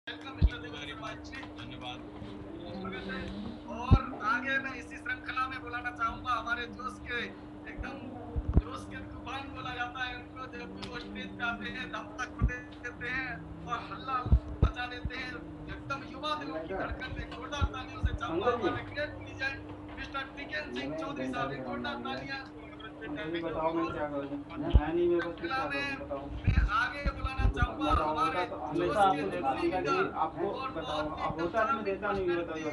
धन्यवाद। और आगे मैं इसी श्रृंखला में बुलाना चाहूंगा हमारे जोश के एकदम जोश के तूफान बोला जाता है उनको, जब भी वो स्टेज पे आते हैं धक्का देते हैं और हल्ला मचा देते हैं, एकदम युवा दिलों की धड़कन में। जोरदार तालियों से चाहूंगा हमारे great legend mister टिकेन Singh Chaudhary साहब, एक जोरदार तालियां। बताओ मैं क्या करूं, नहीं मैं बस क्या करूं बताओ। मैं आगे बुलाना चाहूंगा हमारे हमेशा आपको देता रहूंगा जी, आपको बताओ अब होता है मैं देता नहीं, बताओ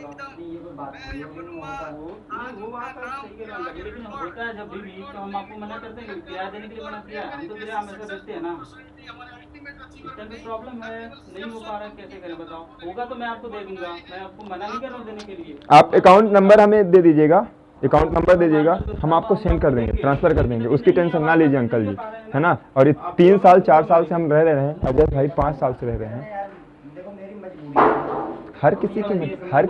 मैं वो बात आप सही कह रहे हैं, लेकिन होता है जब भी तो हम आपको मना करते हैं, किराया देने के लिए मना किया, हम तो किराया हमेशा देते हैं ना। इस टाइप की प्रॉब्लम है, नहीं हो पा रहा है, कैसे करें बताओ। होगा तो मैं आपको दे दूंगा, मैं आपको मना नहीं कर रहा हूँ देने के लिए। आप अकाउंट नंबर हमें दे दीजिएगा, अकाउंट नंबर दीजिएगा, हम आपको सेंड कर देंगे, ट्रांसफ़र कर देंगे, उसकी टेंशन ना लीजिए अंकल जी, है ना। और ये 3 साल 4 साल से हम रह रहे हैं, अजय भाई 5 साल से रह रहे हैं। देखो मेरी मजबूरी, हर किसी की हर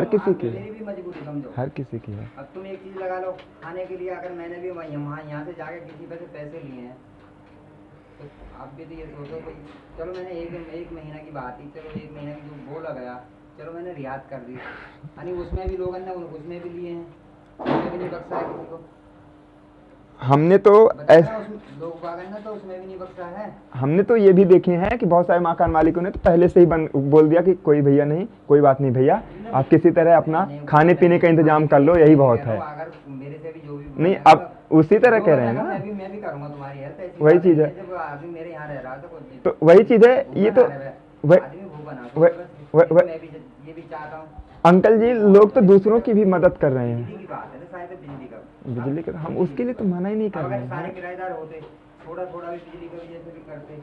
किसी की मेरी भी मजबूरी समझो, हर किसी की है। अब तुम एक चीज़ लगा लो खाने के लिए, अगर मैंने भी यहाँ से जाकर किसी पे से पैसे लिए हैं तो आप भी तो ये सोचो भाई, चलो मैंने एक महीना की बात ही, चलो एक महीना की जो बोला गया, चलो मैंने रियायत कर दी, यानी उसमें भी लोगों ने उसमें भी लिए हैं, उसमें भी नहीं बख्शा है किसी को। हमने तो लोग तो उसमें भी नहीं बख्शा है। हमने तो ये भी देखे हैं कि बहुत सारे मकान मालिकों ने तो पहले से ही बोल दिया कि कोई भैया नहीं, कोई बात नहीं भैया, आप किसी तरह अपना खाने पीने का इंतजाम कर लो, यही बहुत है। अगर मेरे से भी जो भी नहीं, अब उसी तरह कह रहे हैं ना, मैं भी करूंगा तुम्हारी हेल्प, वही चीज है। जब आदमी मेरे यहाँ रह रहा तो वही चीज है, ये तो आदमी वो बना, मैं भी ये भी चाहता हूँ। अंकल जी, लोग तो दूसरों की भी मदद कर रहे हैं। बिजली की बात है ना, शायद बिजली का हम उसके लिए तो मना ही नहीं कर रहे अगर सारे हैं। किराएदार होते, थोड़ा थोड़ा भी बिजली का भी जैसे भी करते,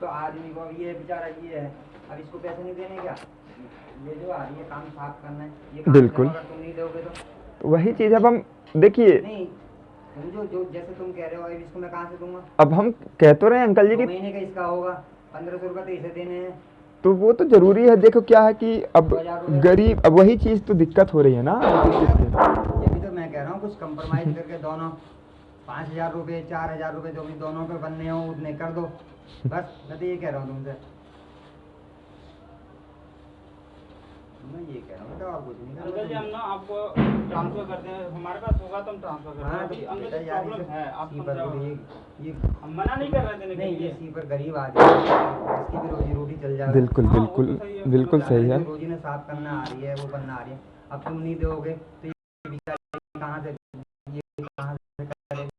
तो आदमी को ये बेचारा ये है, अब इसको पैसे नहीं देने क्या, ये जो आ रही है काम साफ करना है, ये काम बिल्कुल, अगर तुम नहीं दोगे तो वही चीज। अब हम देखिए, नहीं, तुम जो जैसे तुम कह रहे हो, अब इसको मैं कहाँ से दूंगा। अब हम कह तो रहे हैं अंकल जी कि महीने का इसका होगा 1500 रुपये तो इसे देने हैं, तो वो तो जरूरी है। देखो क्या है कि अब गरीब, अब वही चीज तो दिक्कत हो रही है ना। ये भी तो मैं कह रहा हूँ कुछ कंप्रोमाइज करके दोनों 5000 रुपये 4000 रुपये जो भी दोनों पे बनने हो उतने कर दो, बस मैं तो ये कह रहा हूँ तुमसे, मैं ये कह रहा हूँ, तो और कुछ नहीं। अंकल जी हम ना आपको ट्रांसफर कर दें, हमारे पास होगा तो हम ट्रांसफर कर देंगे। अंकल जी प्रॉब्लम है, आप ये हम मना नहीं कर रहे थे, नहीं, ये सी पर गरीब आदमी इसकी भी रोजी रोटी चल जाए। बिल्कुल बिल्कुल बिल्कुल सही है। रोजी ने साफ करना आ रही है, वो बनना आ रही है, अब तुम नहीं दोगे तो ये कहाँ से, ये कहाँ से करेगा।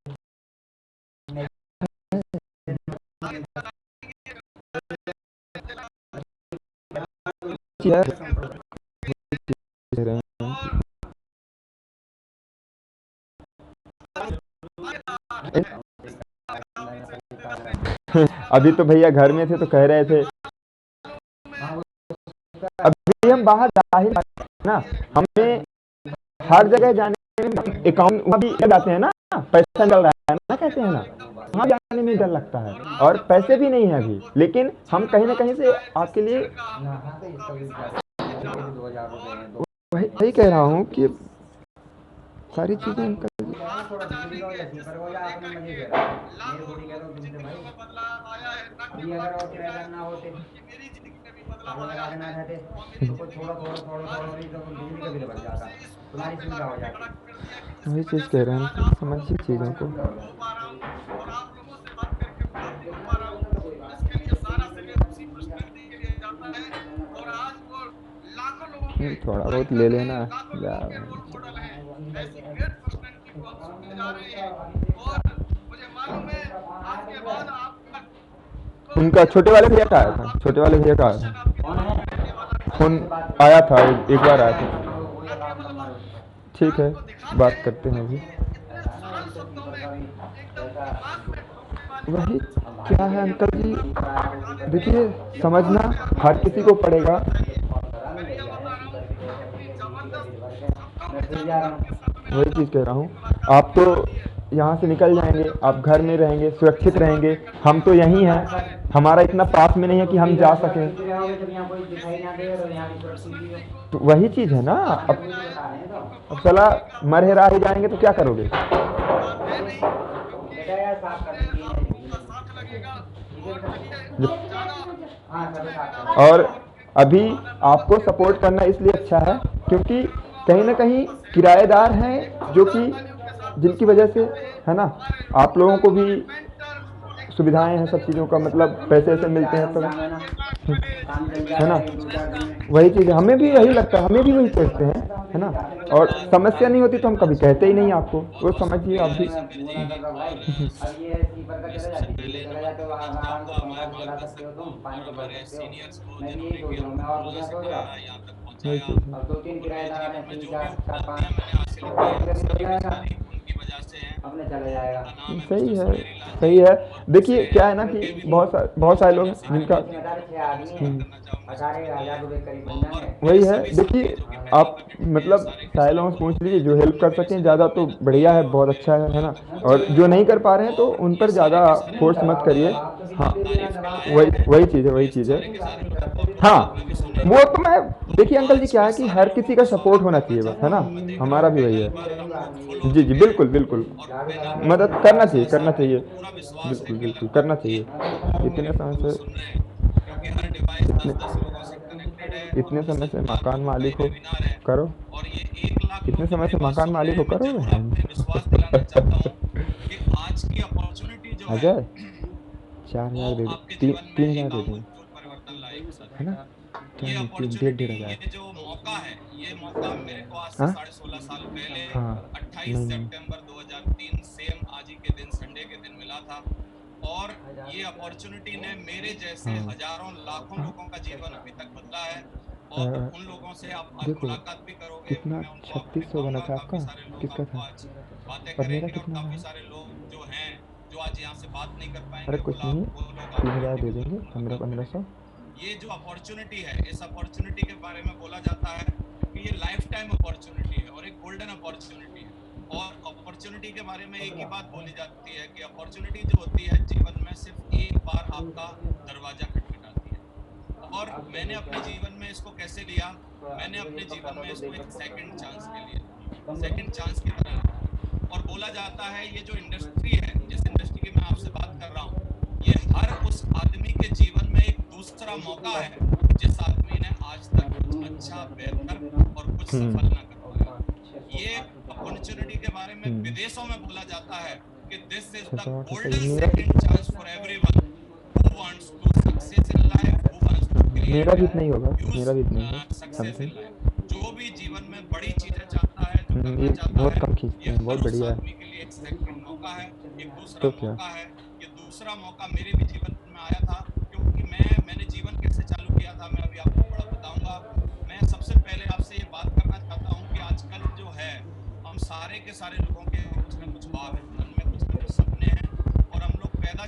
अभी तो भैया घर में थे तो कह रहे थे, अभी हम बाहर जाहिर ना, हमें हर जगह जाने में अकाउंट वहाँ भी जाते हैं ना, पैसा निकल रहा है ना, कहते हैं ना, वहाँ जाने में डर लगता है और पैसे भी नहीं है अभी, लेकिन हम कहीं ना कहीं से आपके लिए वही कह रहा हूँ कि सारी चीजें अंकल वही चीज कह रहे हैं, समझिए चीजों को। थोड़ा बहुत ले लेना उनका छोटे वाले भैया का आया था, छोटे वाले भैया का आया था फोन, आया था एक बार आया था। ठीक है, बात करते हैं अभी। वही क्या है अंकल जी, देखिए समझना हर किसी को पड़ेगा। वही चीज़ कह रहा हूँ, आप तो यहाँ से निकल जाएंगे, आप घर में रहेंगे, सुरक्षित रहेंगे, हम तो यहीं हैं, हमारा इतना पास में नहीं है कि हम जा सकें। तो वही चीज़ है ना, अब चला मरहरा ही जाएंगे तो क्या करोगे। हाँ सब साथ करो। और अभी आपको सपोर्ट करना इसलिए अच्छा है क्योंकि कहीं ना कहीं किराएदार हैं जो कि जिनकी वजह से, है ना, आप लोगों को भी सुविधाएं हैं, सब चीज़ों का मतलब पैसे ऐसे मिलते हैं, तो काम है ना, काम चल है ना, जाएगा 1-2-4 दिन में। वही चीज़ है, हमें भी यही लगता है, हमें भी वही कहते हैं, है ना। और समस्या नहीं होती तो हम कभी कहते ही नहीं आपको, वो समझिए आप भी। मैं पूरा कर रहा हूँ भाई। अब ये कीपर का चला जाती है, ये चला जाते हो आराम से पंखा भी चला सकते हो, तुम पानी को भर सकते हो। मैं भी यही सोच रहा हूँ, मैं और कुछ ना सोच रहा। वही चीज़ है। अब 2-3 किराएदार हैं, 3-4-5 मिल जाएगा, अपने चला जाएगा। सही है, सही है। देखिए क्या है ना कि बहुत सारे लोग हैं जिनका 6 आदमी हैं, 18,000 रुपये करीब बन जाएंगे। वही है। देखिए आप मतलब सारे लोगों से पूछ लीजिए, जो हेल्प कर सकें ज़्यादा तो बढ़िया है, बहुत अच्छा है ना। और जो नहीं कर पा रहे हैं तो उन पर ज़्यादा फोर्स मत करिए। हाँ वही चीज़ है, वही चीज़ है। हाँ वो तो मैं, देखिए अंकल जी क्या है कि हर किसी का सपोर्ट होना चाहिए बस, है ना, हमारा भी वही है। जी जी बिल्कुल बिल्कुल, मदद करना चाहिए, करना चाहिए, बिल्कुल बिल्कुल करना चाहिए। इतने समय से इतने इतने समय से मकान मालिक हो, करो, इतने समय से मकान मालिक हो, करो अजय 4,000 दे दो, 3,000 दे देंगे, है ना, क्या नहीं, 1,500 हाँ हाँ नहीं नहीं हाँ देखो कितना 3,600 बना था आपका, किसका था, और मेरा कितना हुआ है? अरे कुछ नहीं, 3,000 दे देंगे, 1500। मेरा भी इतना ही होगा, मेरा भी इतना ही है समथिंग। ये बहुत कम खींचते हैं, बहुत बढ़िया है। तो क्या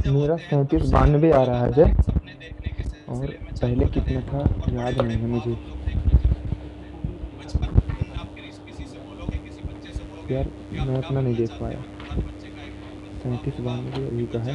मेरा 3792 आ रहा है अजय, और पहले कितना था याद नहीं है मुझे यार, मैं अपना नहीं देख पाया। 3792 अभी का है।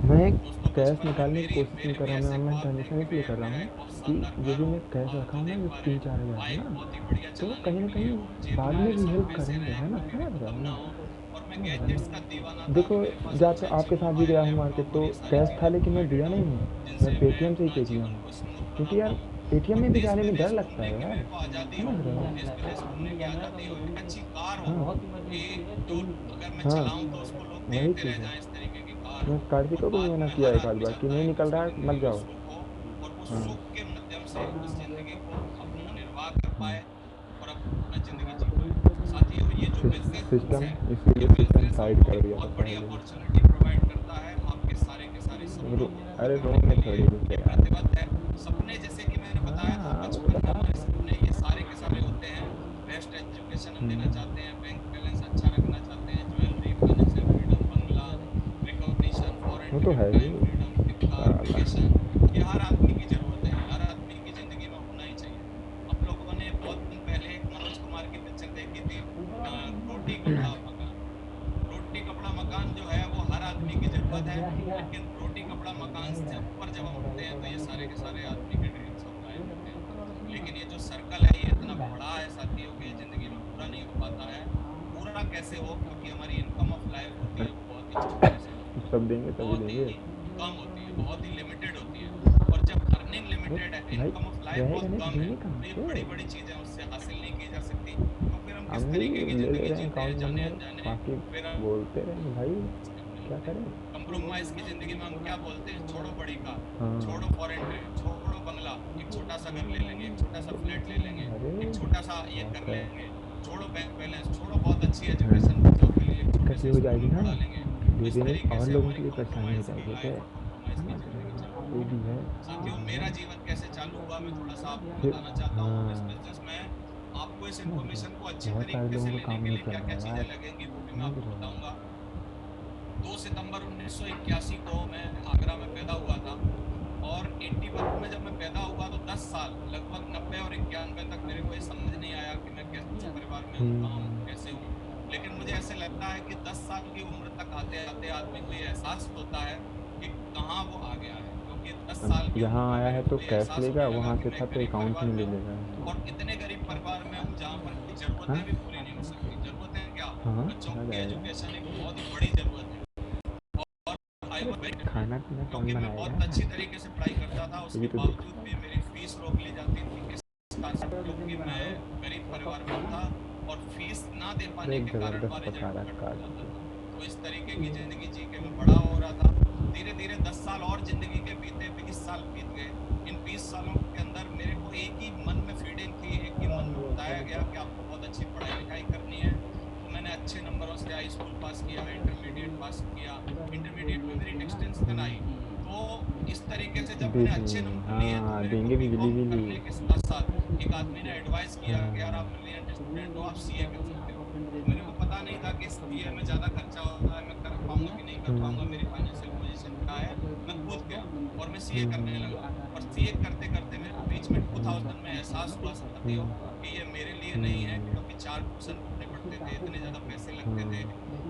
मैं कैश निकालने की कोशिश नहीं कर रहा हूँ, मैं ऑनलाइन ट्रांजेक्शन इसलिए कर रहा हूँ कि जो भी मैं कैश रखा हूँ ना, जो 3-4 हज़ार है ना, तो कहीं ना कहीं बाद में भी हेल्प करेंगे, है ना, समझ रहे हो ना। देखो जब तो आपके साथ भी गया हूँ मार्केट तो कैश था, लेकिन मैं दिया नहीं हूँ, मैं पेटीएम से ही पे किया हूँ, क्योंकि यार एटीएम में भी जाने में डर लगता है यार, समझ रहे हो। हाँ हाँ वही चीज़ है, मैं कार्तिक को भी मना किया एक आध बार कि नहीं निकल रहा है मत जाओ। हाँ सिस्टम, इसीलिए सिस्टम साइड कर दिया था पहले। अरे रोम में थोड़ी रुके यार। हाँ वो तो बता रहा वो तो है ही साला। रोटी कपड़ा मकान। रोटी कपड़ा मकान जो है वो हर आदमी की जरूरत है, लेकिन रोटी कपड़ा मकान से ऊपर जब हम उठते हैं तो ये सारे के सारे आदमी के ड्रीम्स हम गायब होते हैं। लेकिन ये जो सर्कल है ये इतना बड़ा है साथियों कि जिंदगी में पूरा नहीं हो पाता है। पूरा कैसे हो, क्योंकि हमारी इनकम ऑफ लाइफ होती है बहुत ही छोटे से, सब देंगे तभी बहुत देंगे। ही कम होती है, बहुत ही लिमिटेड होती है। और जब अर्निंग लिमिटेड है, इनकम ऑफ लाइफ बहुत कम है, तो ये बड़ी बड़ी चीजें उससे हासिल नहीं की जा सकती। तो फिर हम किस हम भी तरीके की ले ले जिंदगी रहे हैं जीते हैं, अकाउंट जाने नंबर, अनजाने। बाकी फिर हम बोलते रहेंगे भाई, क्या करें। कंप्रोमाइज की जिंदगी में हम क्या बोलते हैं, छोड़ो बड़ी कार, हाँ। छोड़ो फॉरेन ट्रिप, छोड़ो बंगला, एक छोटा सा घर ले लेंगे, एक छोटा सा फ्लैट ले लेंगे, अरे एक छोटा सा ये कर बात है। लेंगे, छोड़ो बैंक बैलेंस, छोड़ो बहुत अच्छी एजुकेशन बच्चों के लिए, एक छोटे कैसी से हो स्कूल जाएगी में ना, पढ़ा लेंगे। तो इस धीरे धीरे तरीके और से लोगों हमारी के लिए परेशानी हो कंप्रोमाइज की जाएगी। लाइफ और कंप्रोमाइज की जिंदगी चल रही वो भी है है। साथियों, मेरा जीवन कैसे चालू हुआ मैं थोड़ा सा आपको फिर। बताना चाहता हूँ इस हाँ, बिजनेस में। आपको इस इन्फॉर्मेशन को अच्छी बहुत सारे तरीके से लोगों का लेने काम के नहीं लिए चल क्या रहा क्या है चीजें यार, लगेंगी वो भी मैं समझ आपको रहे हो। बताऊंगा। 2 सितंबर 1981 को मैं आगरा में पैदा हुआ था, और 81 में जब मैं पैदा हुआ तो 10 साल लगभग 90 और 91 तक मेरे को ये समझ नहीं आया कि मैं कैसे परिवार में हूँ, कहाँ हूँ, कैसे हूँ। लेकिन मुझे ऐसे लगता है कि 10 साल की उम्र तक आते आते आदमी को ये एहसास होता है कि कहाँ वो आ गया है, क्योंकि 10 साल की यहाँ उम्र में आया है मेरे तो को ये कैश एहसास लेगा, होने लगा वहाँ कि से मैं था एक तो गरीब अकाउंट परिवार में ले में हूँ, लेगा। और इतने गरीब परिवार में हूँ जहाँ पर की हाँ जरूरतें भी पूरी नहीं हो सकती। जरूरतें क्या, हाँ, बच्चों आ की जाएगा। एजुकेशन एक बहुत ही बड़ी जरूरत है। और आई वाज वेरी खाना पीना कौन क्योंकि मैं बनाएगा बहुत अच्छी तरीके से पढ़ाई करता था, ये भी उसके तो देख। बावजूद भी मेरी फीस रोक ली जाती थी। किस कारण से? क्योंकि मैं गरीब परिवार में था और फीस ना दे पाने एक के कारण जबरदस्त हमारा पका रिजल्ट रहा कट काट जाता के। था। तो इस तरीके की जिंदगी जी के मैं बड़ा हो रहा था। धीरे धीरे 10 साल और जिंदगी के बीते, 20 साल बीत गए। इन 20 सालों के अंदर मेरे को एक ही मन में फीडिंग थी, एक ही मन में बताया गया कि आपको बहुत अच्छी पढ़ाई लिखाई करनी है। तो मैंने अच्छे नंबरों से हाई स्कूल पास किया, इंटरमीडिएट पास किया। इंटरमीडिएट में मेरी डिस्टिंक्शन आई। तो इस तरीके से जब दे मैंने अच्छे दिए, नंबर लिए तो हाँ मेरे को देंगे बिजली बीकॉम बिजली। करने के साथ साथ एक आदमी ने एडवाइस किया कि यार हाँ आप ब्रिलियंट स्टूडेंट हो, आप सीए कर सकते हो। तो मेरे को पता नहीं था कि सीए में ज़्यादा खर्चा होता है, मैं कर पाऊंगा कि नहीं कर पाऊंगा, मेरी फाइनेंशियल पोजीशन क्या है। मैं कूद गया और मैं सीए करने लगा। और सीए करते करते मेरे को बीच में 2000 में एहसास हुआ साथियों कि ये मेरे लिए नहीं है, क्योंकि 4 ट्यूशन पढ़ने पड़ते थे, इतने ज़्यादा पैसे लगते थे,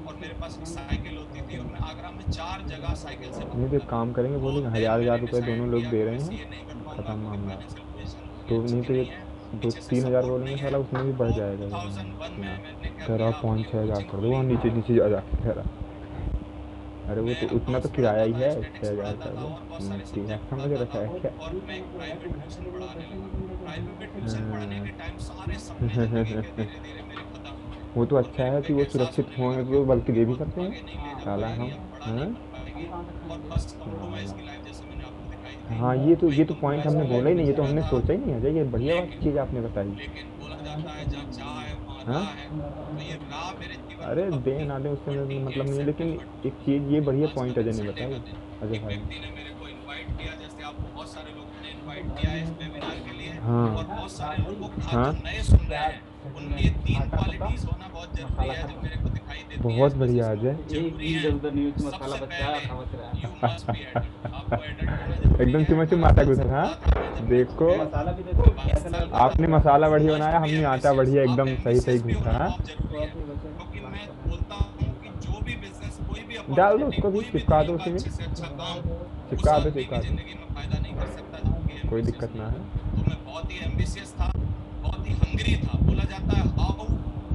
और मेरे पास एक साइकिल होती थी, और मैं आगरा में 4 जगह साइकिल से नहीं तो भागता एक था। काम करेंगे, तो बोलेंगे देन मैंने 1000 रुपये डिसाइड दोनों लोग किया दे कि रहे मैं हैं, सीए नहीं कर पाऊंगा, खत्म क्योंकि मामला। फाइनेंशियल पोजीशन उतनी तो अच्छी नहीं तो ये नहीं है, 2 पीछे से 3000 सपोर्ट बोलेंगे नहीं है। साला, उसमें भी बढ़ तो जाएगा 2001 में मैंने क्या तेरा किया, अपनी 5-6 हज़ार कोचिंग कर दो, खोली। और नीचे नीचे जा तेरा। अरे वो मैं तो उतना तो अकाउंट्स किराया पढ़ाता ही था, है, स्टैटिक्स 6,000 पढ़ाता कर था, दो। और बहुत सारे ठीक है, सब्जेक्ट समझ पढ़ाता रखा था। है क्या। और मैं एक प्राइवेट ट्यूशन पढ़ाने लगा। प्राइवेट ट्यूशन पढ़ाने हाँ। के टाइम सारे सपने जिंदगी के धीरे धीरे मेरे खत्म हो गए। वो तो और अच्छा मेरे है को कि एक वो एहसास सुरक्षित होने लगा होंगे कि तो अब बल्कि दे भी वो सकते आगे नहीं ले हैं जा साला पाएगी, हम। अब बड़ा नहीं हाँ कर पाएगी। और बस कंप्रोमाइज की लाइफ जैसे मैंने आपको दिखाई थी, हाँ, वही ये तो पॉइंट कंप्रोमाइज हमने की बोला लाइफ ही में नहीं, ये जी तो रहा हमने था। सोचा ही नहीं अजय, ये बढ़िया बात लेकिन चीज़ आपने बताई। लेकिन बोला जाता है जहाँ चाह है वहाँ हाँ, राह है। तो ये राह मेरे जीवन अरे में कब दें थी? ना दें उससे मेरे को मतलब 28 नहीं है, लेकिन सितंबर एक चीज़ ये बढ़िया 2000। आज का पॉइंट दिन अजय ने संडे बताई का दिन, अजय एक भाई। व्यक्ति ने मेरे को इनवाइट किया, जैसे आप बहुत सारे लोगों ने इनवाइट किया है इस वेबिनार के लिए। हाँ और बहुत सारे लोगों को हाँ, जो नए सुन रहे हैं उनमें ये 3 क्वालिटीज होना बहुत जरूरी है जो मेरे को दिखाई देती है बहुत इस बढ़िया बिजनेस में, अजय। बहुत जरूरी है। सबसे पहले यू मस्ट बी एडल्ट, आपको एडल्ट होना जरूरी एकदम है। चुमा चुम 12 आटा साल से गुजर। हाँ बड़ा था मैं जब मैं देखो, मैं 22 साल का था। आपने मसाला यू बढ़िया मस्ट बनाया, बी हमने आटा एम्बिशियस। बढ़िया आप एकदम सही सही एम्बिशियस भी घूसा। होना हाँ बहुत जरूरी है, क्योंकि मैं बोलता हूँ कि जो भी बिजनेस, कोई भी डाल दो अपॉर्चुनिटी, उसको भी, कोई भी चिपका दुनिया दो का उसी में, अच्छे से अच्छा काम उस चिपका दो आदमी की चिपका दो, जिंदगी में फायदा नहीं कर सकता जिंदगी कोई एम्बिशियस दिक्कत नहीं ना है। है। तो मैं बहुत ही एम्बिशियस था, बहुत ही हंग्री था। बोला जाता है how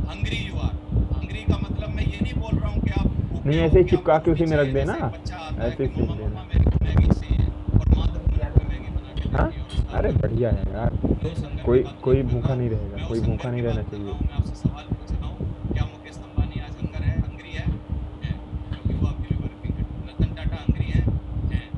hungry you are. Hungry का मतलब मैं ये नहीं बोल रहा हूँ कि आप नहीं भूखे हो, ऐसे ही कि चिपका आपको के रोटी उसी में रख चाहिए। देना, जैसे एक बच्चा आता है ऐसे कि ही फेंक मम्मा देना। मम्मा मेरे को मैगी चाहिए, और माँ 10 मिनट में मैगी बना के हाँ, देती है, और उसका अरे पेट बढ़िया भर है जाता यार, है। मैं उस हंगर कोई की बात नहीं कोई कर रहा भूखा नहीं हूँ, रहेगा, मैं कोई उस भूखा हंगर नहीं की रहना बात कर चाहिए। रहा हूँ। मैं आपसे सवाल पूछ रहा हूँ, क्या मुकेश अंबानी आज हंगरी है? क्योंकि वो अभी भी वर्किंग है। रतन टाटा हंगरी है,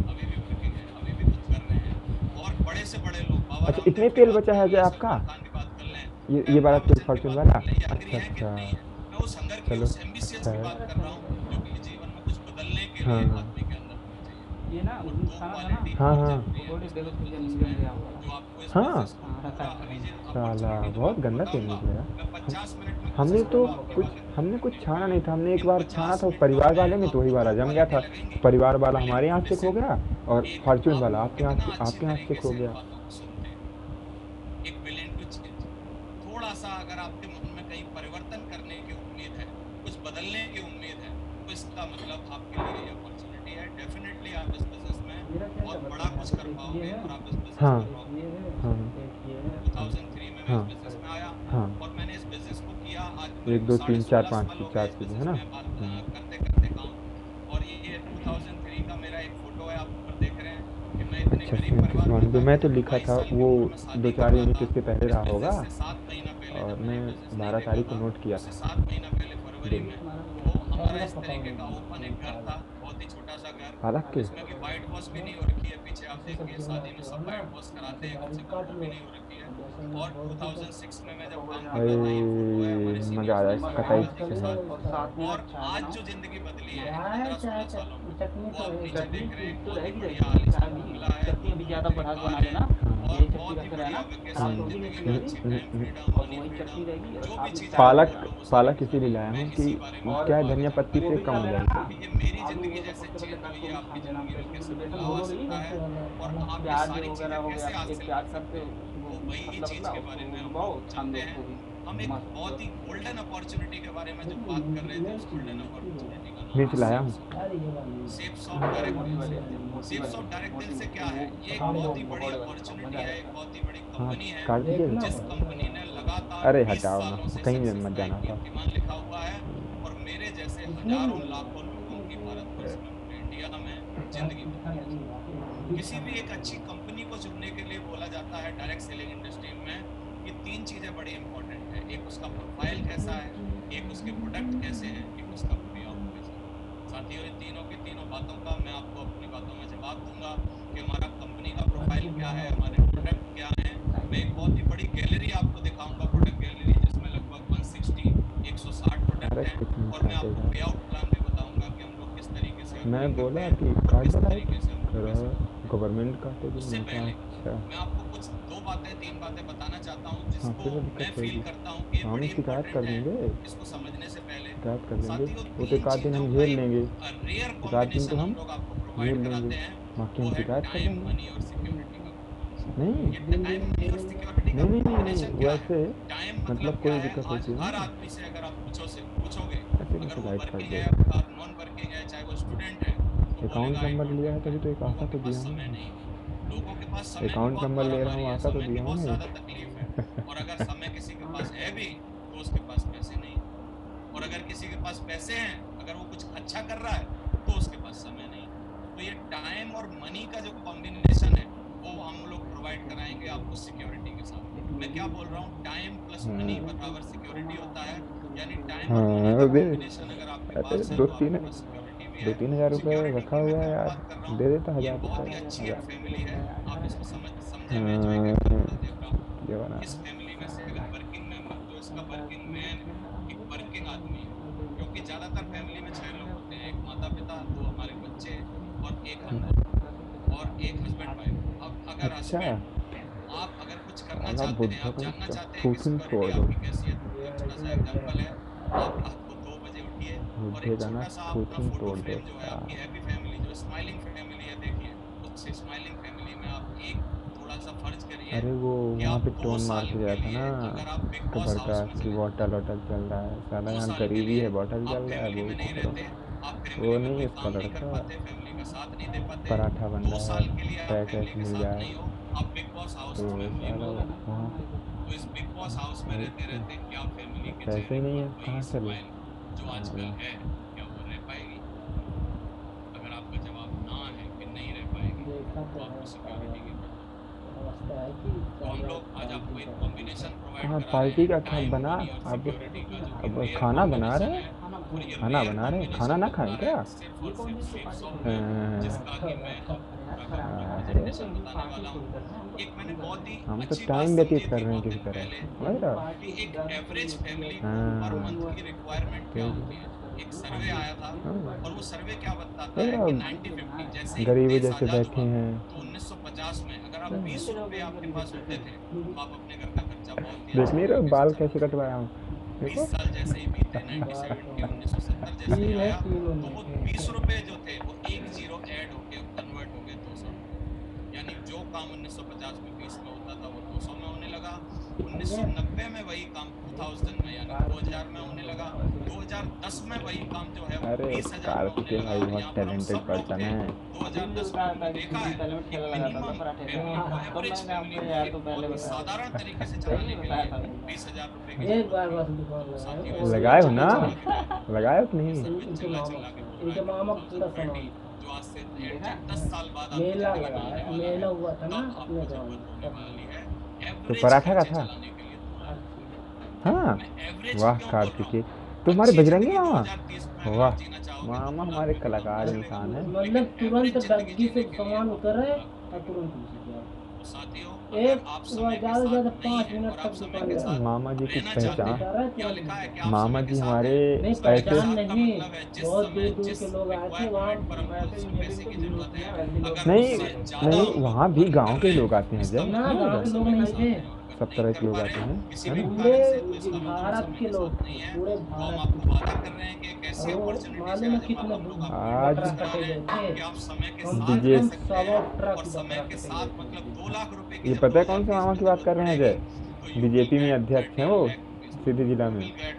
अभी भी वर्किंग है, अभी भी कुछ कर रहे हैं। और बड़े से बड़े लोग, बाबा अच्छा, इतने रामदेव की तेल बात बचा कर है अजय लें, आपका? सलमान खान की बात कर लें, ये या ये वाला अमिताभ तेल बच्चन की फॉर्चून बात वाला? कर लें, ये हंगरी अच्छा है कि अच्छा, नहीं है? मैं उस हंगर की, चलो उस एम्बिशियस अच्छा की है। बात कर रहा हूँ जो कि जीवन में कुछ बदलने के हाँ लिए हाँ आदमी के अंदर होनी चाहिए। ये ना और उस दिन 2 खाना था ना, क्वालिटी हाँ और हाँ जरूरी है थोड़ी इस देर उसके बिजनेस लिए में, ले आऊंगा। जो आपको इस हाँ, बिजनेस को पूरा अभी जो साला अपॉर्चुनिटी जब बहुत आपको गंदा तेल बताऊंगा, निकलेगा। मैं 50 मिनट में हमने कोशिश तो करूंगा आपकी बातें पूरी हमने कुछ करने की। छाना नहीं था, हमने एक इन बार छाना 50 था मिनट परिवार में वाले में, तो वही आपको वाला 2 जम गया क्वालिटी था। लगेंगी, परिवार वाला विलिंग हमारे टू यहाँ से खो लिसन। गया, और एक, फॉर्चून आप वाला कितना अच्छी आपके यहाँ से तरीके खो से इन गया। बातों को सुनते हैं। एक विलिंग टू चेंज, थोड़ा सा अगर आपके मन में कहीं परिवर्तन करने की उम्मीद है बदलने की उम्मीद है, तो इसका मतलब आपके लिए ये अपॉर्चुनिटी है। डेफिनेटली आप इस बिजनेस में बहुत बड़ा कुछ कर पाओगे और आप इस बिजनेस हाँ में रहोगे। हाँ 2003 में मैं हाँ इस बिजनेस में आया हाँ और मैंने इस बिजनेस को किया। आज मेरे 1 को 2 3 4 16.5 5 साल की हो गए 4 इस चीजें है बिजनेस ना। में करते करते काम। और ये 2003 का मेरा एक फोटो है, आप ऊपर देख रहे हैं कि मैं इतने अच्छा गरीब 37 परिवार में92 था। मैं तो लिखा 22 था साल की वो उम्र में शादी 2 4 कर रहा यूनिट था। इसके पहले इस रहा होगा बिजनेस से 7 महीना पहले और जब मैं मैंने बिजनेस नहीं 12 देखा तारीख को था, नोट किया उससे था 7 महीना पहले फरवरी डेट। में, तो हमारा इस तरीके का ओपन एक घर था, बहुत ही छोटा सा घर, पालक के जिसमें कि वाइट वॉश भी नहीं हो रखी है। पीछे आप देखिए शादी में सब वाइट वॉश कराते हैं, कम से कम वो भी नहीं हो रखी है। और 2006 में मैं जब काम कर रहा था, ये फोटो है हमारे भाई मजा सीनियर आ जाए सिटीजन कटाई बाबा जी के से। हाँ साथ। और आज जो जिंदगी बदली है इन 15-16 सालों में, वो आप नीचे देख रहे हैं, बहुत ही बढ़िया आलीशान बंगला है, चटनी अभी 2 ज्यादा लग्जरी बढ़ा कार बना है लेना, और यही चटनी बहुत ही रखते बढ़िया रहना, वेकेशन, साथ होगी जिंदगी नहीं में कभी, अच्छी टाइम फ्रीडम, और मनी वही चटनी फ्रीडम, रहेगी और जो भी साथ में चीजें चाय आप पालक बोल लो वो सारी पालक की इसीलिए सारी लाया मैं हूँ कि इसी बारे में क्या आपको है आगे धनिया पत्ती जानकारी से दूंगा कम हो जाएगा। कि ये मेरी आलू जिंदगी होगा जैसे सबसे पहले चेंज काट हुई के है, वो आपकी छान देना, जिंदगी में कैसे बेसन बदलाव आ दोनों नहीं, सकता है और आप ये प्याज सारी वगैरह चीजें हो गया, कैसे एक हासिल प्याज कर करके सकते हैं, उसको तो वही पतला चीज पतला के बारे उसको में हम डुबाओ, लोग छान दो जानते हैं। उसको भी हम एक मस्त। बहुत ही गोल्डन अपॉर्चुनिटी के बारे में जो बात कर रहे थे, उस गोल्डन अपॉर्चुनिटी का नाम मिर्च है लाया सेफ हूँ। सॉफ्ट। सेफ सॉफ्ट डायरेक्ट मोटी डील वाली से, आती है, मोटी सेफ वाली, सॉफ्ट डायरेक्ट डील मोटी से मोटी क्या वो है, ये एक वो बहुत ही बड़ी पकौड़े वाली खाओ, अपॉर्चुनिटी मजा है, आएगा। एक बहुत ही बड़ी हाँ कंपनी है, काट दीजिए। जिस कंपनी ने लगातार अरे 20 हटाओ ना, सालों से कहीं सक्सेस मत का जाना एक था। कीर्तिमान लिखा हुआ है और मेरे जैसे हजारों लाखों लोगों की भारतवर्ष में, पूरे इंडिया में जिंदगी बदली है। किसी भी एक अच्छी कंपनी को चुनने के लिए बोला जाता है डायरेक्ट सेलिंग इंडस्ट्री में कि 3 चीजें बड़ी इंपॉर्टेंट है, एक उसका प्रोफाइल कैसा है, एक उसके प्रोडक्ट कैसे हैं, एक उसका पे आउट कैसा है। साथियों, इन तीनों की तीनों बातों का मैं आपको अपनी बातों में जवाब दूंगा कि हमारा कंपनी का प्रोफाइल क्या है, हमारे प्रोडक्ट क्या हैं। मैं एक बहुत ही बड़ी गैलरी आपको दिखाऊंगा, प्रोडक्ट गैलरी, जिसमें लगभग 160 प्रोडक्ट अरे हैं कुछ नहीं और मैं आपको काटेगा। पे आउट प्लान भी बताऊंगा कि हम लोग किस तरीके से मैं अर्निंग करते बोला हैं कि और काट किस दो लाइट, तरीके से हम लोग पैसे कमाते हैं। गवर्नमेंट काटेगी। उससे मैं कहा पहले अच्छा। मैं आपको कुछ 2 बातें 3 बातें बताना चाहता हूँ, हाँ जिसको फिर तो मैं दिक्कत फील होगी। करता हूँ कि ये हम बड़ी शिकायत कर इंपॉर्टेंट है देंगे, इसको समझने से पहले। शिकायत कर देंगे। साथियों, वो तो 3 एक आध दिन चीजों हम का झेल एक लेंगे, रेयर एक आध दिन तो कॉम्बिनेशन हम हम लोग आपको झेल प्रोवाइड लेंगे, कराते हैं, बाकी वो हम है शिकायत कर टाइम, देंगे। मनी और सिक्योरिटी का कॉम्बिनेशन। नहीं ये टाइम, मनी और सिक्योरिटी का नहीं नहीं नहीं कॉम्बिनेशन नहीं क्या है? वैसे टाइम मतलब मतलब क्या कोई है? दिक्कत आज होती है हर ना, आदमी से अगर आप पूछोगे, ऐसे अगर कैसे वो लाइट काट वर्किंग है देगा। या नॉन वर्किंग है, चाहे वो स्टूडेंट है, तो अकाउंट बोलेगा एक नंबर बार लिया है टाइम तभी है। तो एक आशा लोगों तो के दिया पास हूँ समय ना। नहीं है। लोगों के पास समय की अकाउंट बहुत नंबर ले रहा मारामारी हूँ, है, आशा तो समय की दिया हूँ बहुत ना ज्यादा तकलीफ है। एक। और अगर समय किसी के पास है भी, तो उसके पास पैसे नहीं है। और अगर किसी के पास पैसे हैं, अगर वो कुछ अच्छा कर रहा है, तो उसके पास समय नहीं है। तो ये टाइम और मनी का जो कॉम्बिनेशन है, वो हम लोग प्रोवाइड कराएंगे आपको सिक्योरिटी के साथ। मैं क्या बोल रहा हूँ, टाइम प्लस मनी बराबर सिक्योरिटी होता है। यानी टाइम और मनी हाँ का दे, कॉम्बिनेशन अगर आपके अरे पास है, दो तो तीन आपके पास सिक्योरिटी भी दो है। तीन हजार रुपये सिक्योरिटी रखा की मैं हुआ है क्यों यार, बात कर रहा दे हूँ, देता ये 1000 बहुत ही रुपये। अच्छी एक 1000 फैमिली है। आप इसको समझे मैं जो एक एग्जांपल दे रहा हूँ। ये बना इस फैमिली में से अगर वर्किंग मेंबर, जो इसका वर्किंग मैन है, एक वर्किंग आदमी है, क्योंकि ज्यादातर फैमिली में 6 लोग होते हैं, एक माता पिता, 2 हमारे बच्चे और एक हम लोग और एक हस्बैंड वाइफ। अब अगर अच्छा हस्बैंड, आप अगर कुछ करना साला चाहते हैं, बुद्धू आप जानना का चाहते हैं कि थूथन सिक्योरिटी तोड़ दो, आपकी कैसी है, तो एक छोटा सा एग्जांपल है। आप रात को 2 बजे उठिए और बुद्धे एक का ना छोटा सा अपना थूथन फोटो तोड़ दो फ्रेम जो है, आपकी साला। हैप्पी फैमिली, जो स्माइलिंग फैमिली है, देखिए उस स्माइलिंग फैमिली में आप एक थोड़ा सा फर्ज करिए अरे वो कि वहाँ आप पे 2 टोन मार साल के के गया था ना, लिए अगर आप बिग उसका बॉस हाउस बड़का में कि चले जाते बॉटल हैं, वॉटल चल रहा है साला, 2 यहाँ साल के गरीबी लिए है, बॉटल आप चल रहा है फैमिली वो में नहीं करो। रहते, आप वो फैमिली में नहीं कोई है इसका काम नहीं कर लड़का, पाते, फैमिली का साथ नहीं दे पाते, पराठा बन 2 रहा है, साल के लिए आप पैक फैमिली वैक के मिल साथ जाए नहीं हो, आप बिग बॉस हाउस तो में साला मेंबर हो। वहाँ तो इस बिग बॉस हाउस में रहते तो रहते क्या फैमिली के पैसे चेहरे ही नहीं पर है वही कहाँ चले स्माइल जो आजकल साला। है, क्या वो रह पाएगी? अगर आपका जवाब ना है कि नहीं रह पाएगी, तो आपको सिक्योरिटी की पड़ी। तो हम लोग आज आपको एक कॉम्बिनेशन प्रोवाइड हाँ करा रहे पार्टी हैं, का क्या टाइम, बना, मनी और अब सिक्योरिटी का, जो कि अब रेयर खाना बना कॉम्बिनेशन रहे है। और ये खाना रेयर बना रहे, खाना कॉम्बिनेशन ना जो खाएं बना रहे क्या। हैं सिर्फ और सिर्फ सेफ सॉफ्ट में, हाँ, जिसका कि मैं आपको पूरा का पूरा अरे प्रेजेंटेशन बताने वाला हूँ। एक मैंने बहुत ही हम तो अच्छी बात टाइम समझी व्यतीत कर थी रहे हैं बहुत किसी दिन तरह, पहले, समझ रहे हो। कि एक एवरेज फैमिली को पर हाँ मंथ की रिक्वायरमेंट क्या ठीक होती है। एक सर्वे आया था है। हाँ और वो सर्वे क्या बताता देख है रहे कि हो, 90-50, जैसे ही गरीब देश जैसे आजाद बैठे हुआ, हैं। तो 1950 में अगर आप 20 रुपए आपके पास होते थे, तो आप अपने घर का खर्चा बहुत ही देख अच्छे नहीं रहे हो तरीके से बाल चला कैसे सकते कटवाया थे। हूँ, 20 देखो। साल जैसे ही बीते, 1970 जैसे ही आया, तो वो 20 रुपए जो थे वो 1 जीरो ऐड होके कन्वर्ट हो गए 200 रुपए में। यानी जो जो काम 1950 में 20 में होता था वो 200 में होने लगा, 1990 में वही काम 2000 में यानी 2000 में होने लगा, 2010 में वही काम जो है अरे 20,000 में होने कार्तिकेय लगा। भाई और बहुत यहाँ पर हम टैलेंटेड सब लोग पर्सन थे है। 2010 में हमने देखा है कि मिनिमम एवरेज फैमिली में एक बहुत ही साधारण तरीके से चलाने के लिए 20,000 रुपए की एक बार बस जरूरत दुकान है। लगाए साथियों ऐसे लगाए हो ना? चला के लगाए हो कि नहीं? चिल्ला चिल्ला के इनके मामा पूरा सामान जो आज से 10 साल बाद आपकी मेला जिंदगी में लगाया, आने वाला मेला है, हुआ था ना तब अपने आपको गाँव में, जरूरत होने वाली है तो एवरेज पराठा का खर्चे था? चलाने के लिए तुम्हारा। हाँ मैं एवरेज वाह क्यों बोल रहा हूँ? कार्तिकेय, तुम्हारे अच्छी बजरंगी जिंदगी मामा 2030 में अगर वाह, आप जीना चाहोगे तो मामा 2 लाख हमारे रुपए कम कलाकार चलेगा। इंसान है। मतलब तुरंत डग्गी से सामान उतरे और तुरंत घुस गया। तो साथियों एक अगर आप समय के ज्यादा से साथ ज्यादा नहीं 5 हैं मिनट और तक आप समय दुकान के लगा। साथ मामा जी की रहना चाहते पहचान, हैं, क्या लिखा है कि आप मामा समय के जी साथ हमारे हैं। नहीं समय के पहचान साथ का नहीं, मतलब है जिस बहुत समय दूर जिस के लोग आए थे वहाँ रिक्वायरमेंट पर हमको पैसे की जरूरत है, अगर नहीं उससे ज्यादा नहीं, हम वहाँ भी गांव के लोग आते हैं इसका जब, ना मतलब गाँव है के समय लोग के नहीं साथ थे, हैं। और सब नहीं तरह कर के लोग पा आते रहे हैं, किसी है भी ना? पूरे कारण से, तो इसका मतलब भारत समय के के लोग साथ थे, नहीं है। पूरे तो हम भारत आपको के। वादा कर रहे हैं कि एक ऐसी और अपॉर्चुनिटी से मालूम है आज कितने हम लोग आपको आज इन्फॉर्म करा कटे रहे गए हैं थे, कि आप समय के कम साथ से डीजे, रह कम सकते 100 हैं ट्रक और समय के कटे साथ गए मतलब थे। 2 लाख रुपए की ये जब पता है कौन से 2030 मामा में की बात जरूरत कर रहे हैं पड़ेगी अजय? तो you will बीजेपी में get अध्यक्ष हैं 13 वो, lakh rupees, सीधी जिला you में, will get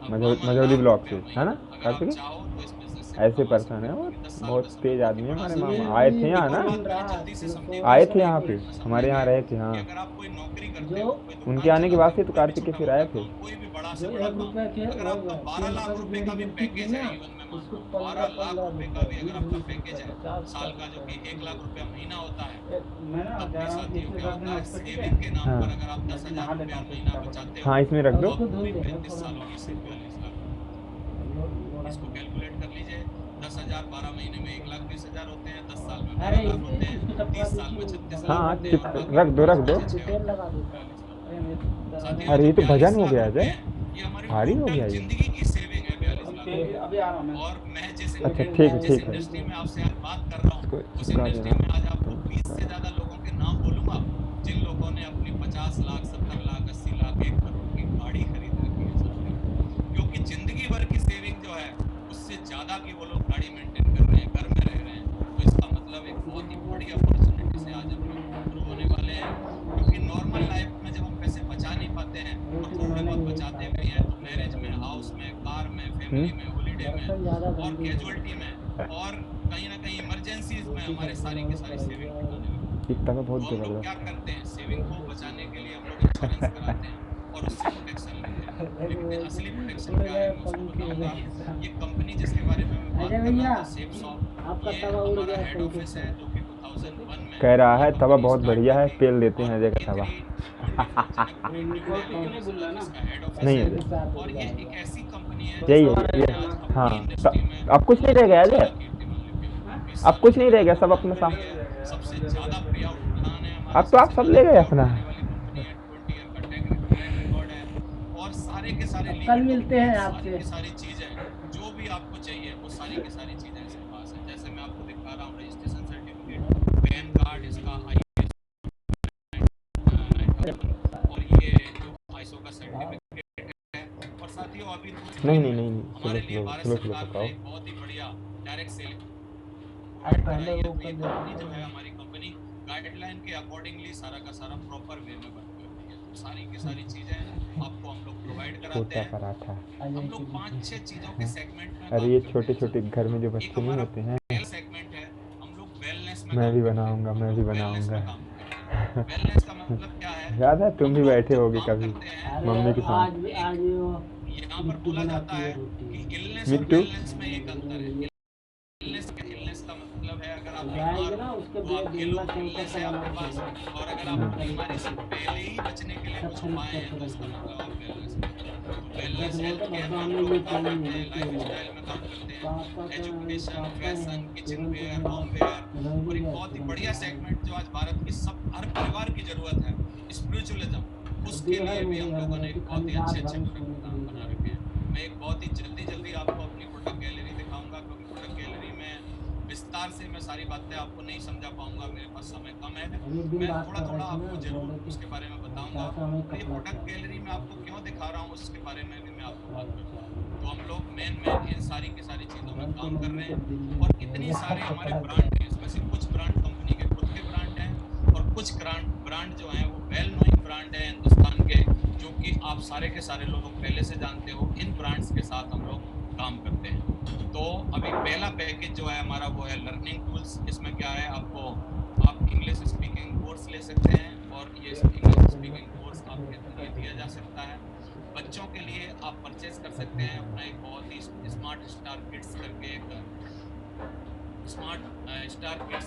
बावन मझौली लाख ब्लॉक रुपया से, है ना महीना। अगर आप कार्तिकेय? चाहो तो इस बिजनेस से ऐसे कमा पर्सन सकते है हो वो, क्योंकि 10 साल बहुत का समय तेज बहुत आदमी ही है बड़ा हमारे समय मामा। है। आए थे एक यहाँ और ना, बात मैंने जल्दी से समझी आए और थे यहाँ आप पे, लोग हमारे यहाँ समझेंगे रहे थे, हाँ। कि अगर आप कोई नौकरी करते जो हो, कोई दुकान उनके आने के चलाते बाद हो, से तो कोई भी कार्तिकेय फिर छोटा-मोटा आए थे। काम, कोई भी बड़ा से जो बड़ा 1 काम, रुपए के अगर आपका 12 लाख रुपए का भी पैकेज है, इवन मैं मान उसको लो 12 लाख 15-15 रुपए का रुपए, भी अगर आपका 20-20 पैकेज रुपए, है 50 साल का, जो कि 1 लाख रुपया महीना होता है, मैं ना तब जा भी रहा हूँ साथियों इसलिए क्या रख देना होता है, उस पर, ठीक सेविंग है? के नाम हाँ पर अगर आप मैं 10,000 नहा लेता रुपया हूँ फिर महीना फटाफट। बचाते हो हाँ इसमें रख तो दो। आपको धुल पूरी देंगे 35 सालों की इससे 42 लाख इसको कैलकुलेट कर लीजिए। 10,000 12 महीने में 1,20,000 होते हैं, 10 साल में 12 अरे लाख होते हैं, इसको टपका 30 साल में दीजिए, 36 हाँ लाख हाँ, होते हैं, चिप और बाकी रख दो, रख दो। 5 6 डिटेल लगा देता हूँ। 42 लाख। अरे मैं साथियों अरे ये तो 42 भजन हो लाख गया रुपए अजय, ये हमारी भारी हो टोटल गया ये। जिंदगी की सेविंग है 42 लाख अभी रुपए। अभी आ रहा हूँ मैं। और मैं जिस अच्छा इंडस्ट्री ठीक में है, जिस ठीक है। इंडस्ट्री में आपसे आज बात कर रहा इसको हूँ उस चिपका इंडस्ट्री देना। में आज आपको 20 से ज्यादा लोगों के नाम बोलूंगा जिन लोगों ने अपनी 50 लाख 70 लाख 80 लाख 1 करोड़ की गाड़ी खरीद रखी है साथियों। क्योंकि जिंदगी भर की सेविंग जो है उससे ज्यादा की वो लोग गाड़ी मेंटेन कर रहे हैं, घर में रह रहे हैं। तो इसका मतलब एक बहुत ही बड़ी अपॉर्चुनिटी से आज हम लोग शुरू होने वाले हैं। क्योंकि नॉर्मल लाइफ में जब हम पैसे बचा नहीं पाते हैं और थोड़े बहुत बचाते भी हैं तो मैरिज में, हाउस में, कार में, फैमिली में, हॉलीडे में और कैजुअलिटी में और कहीं ना कहीं इमरजेंसीज में हमारे सारी की सारी सेविंग निकालने लगते हैं। दिखता है बहुत तो हम लोग क्या जबरदस्त। करते हैं, सेविंग को बचाने के लिए हम लोग इंश्योरेंस कराते हैं और उससे प्रोटेक्शन लेते हैं। लेकिन असली प्रोटेक्शन क्या है मैं उसको बताऊंगा। ये कंपनी जिसके बारे में मैं बात अजय कर रहा भैया, था, सेफ शॉप, आपका ये तवा उड़ हमारा गया हेड पंखे ऑफिस से। है जो कि 2001 में कह रहा है ये तवा कंपनी बहुत स्टार्ट बढ़िया हुई है, थी तेल देते हैं और अजय का तवा। 23 24 तो नहीं बोल रहा ना। इसका हेड ऑफिस नहीं है अजय, और ये एक ऐसी कंपनी है यही जिसके है बारे ये, में आज हाँ। अपनी इंडस्ट्री में अब कुछ नहीं रह गया अजय, कीर्तिमान लिखे हुए हैं। 20 अब कुछ साल नहीं रह गया, सब में अपना साथ। कंपनी है, सबसे ज्यादा पे आउट प्लान है हमारा, अब तो आप सबसे सब ज्यादा ले गए पे आउट अपना। देने वाली कंपनी है, 20 ईयर का ट्रैक रिकॉर्ड है और सारे के सारे अब लीगल कल मिलते हैं डॉक्यूमेंट, आपसे। सारी की सारी चीजें जो भी आपको चाहिए वो सारी की सारी चीजें इसके पास है। जैसे मैं आपको दिखा रहा हूँ रजिस्ट्रेशन सर्टिफिकेट, पैन कार्ड, इसका और ये जो आईएसओ का सर्टिफिकेट है। और साथियों अभी कुछ नहीं दिन नहीं में नहीं नहीं, हमारे लिए स्लो भारत स्लो स्लो सरकार पकाओ। ने एक बहुत ही बढ़िया डायरेक्ट सेल आज पहले कराई है। वो तो ये कर कंपनी जो देते है हैं। हमारी कंपनी गाइडलाइन के अकॉर्डिंगली सारा का सारा प्रॉपर वे में वर्क करती है। तो सारी की सारी चीजें आपको हम लोग प्रोवाइड कराते छोटा हैं। पराठा। हम लोग 5-6 चीजों के सेगमेंट में अरे काम ये करते छोटे हैं छोटे साथियों। घर में जो एक बच्चे नहीं हमारा होते हैं, हेल्थ सेगमेंट है, हम लोग वेलनेस में मैं काम भी करते हैं। बनाऊंगा, हम मैं लोग भी वेलनेस बनाऊंगा। में काम करते हैं। वेलनेस का मतलब क्या है, याद है तुम हम भी लोग बैठे जो होगे काम कभी करते हैं अरे मम्मी के वो साथ। आज आज वो यहाँ पर मिट्टू बोला जाता बनाती है है रोटी। कि इलनेस और मिट्टू? वेलनेस में एक अंतर है। इलनेस का मतलब है अगर आप बीमार जाएंगे ना हो उसके तो आप ये लो, बिना इलनेस है आपके पास, और अगर आप बीमारी से पहले ही बचने के लिए कुछ उपाय हैं तो इसका मतलब आप वेलनेस में। तो वेलनेस हेल्थ केयर में हम लोग काम करते हैं, लाइफ स्टाइल में काम करते हैं, education, fashion, kitchenware, homeware और एक बहुत ही बढ़िया सेगमेंट जो आज भारत की सब हर परिवार की जरूरत है, स्पिरिचुअलिज्म, उसके लिए भी हम लोगों ने एक बहुत ही अच्छे अच्छे प्रोडक्ट बना रखे हैं। मैं एक बहुत ही जल्दी आपको अपनी प्रोडक्ट गैलरी दिखाऊंगा क्योंकि प्रोडक्ट गैलरी में विस्तार से मैं सारी बातें आपको नहीं समझा पाऊंगा, मेरे पास समय कम है। मैं थोड़ा आपको जरूर उसके बारे में बताऊंगा और ये प्रोडक्ट गैलरी में आपको क्यों दिखा रहा हूँ उसके बारे में भी मैं आपको बात करूंगा। तो हम लोग मेन इन सारी की सारी चीज़ों में काम कर रहे हैं और इतनी सारे हमारे ब्रांड हैं, इसमें से कुछ ब्रांड कंपनी के खुद के ब्रांड हैं और कुछ ब्रांड जो हैं वो वेल नोइंग ब्रांड है हिंदुस्तान के, जो कि आप सारे के सारे लोग पहले से जानते हो। इन ब्रांड्स के साथ हम लोग काम करते हैं। तो अभी पहला पैकेज जो है हमारा वो है लर्निंग टूल्स। इसमें क्या है, आप इंग्लिश स्पीकिंग कोर्स ले सकते हैं और ये इंग्लिश स्पीकिंग कोर्स आपके लिए दिया जा सकता है। बच्चों के लिए आप परचेज कर सकते हैं अपना एक बहुत ही स्मार्ट स्टार किड्स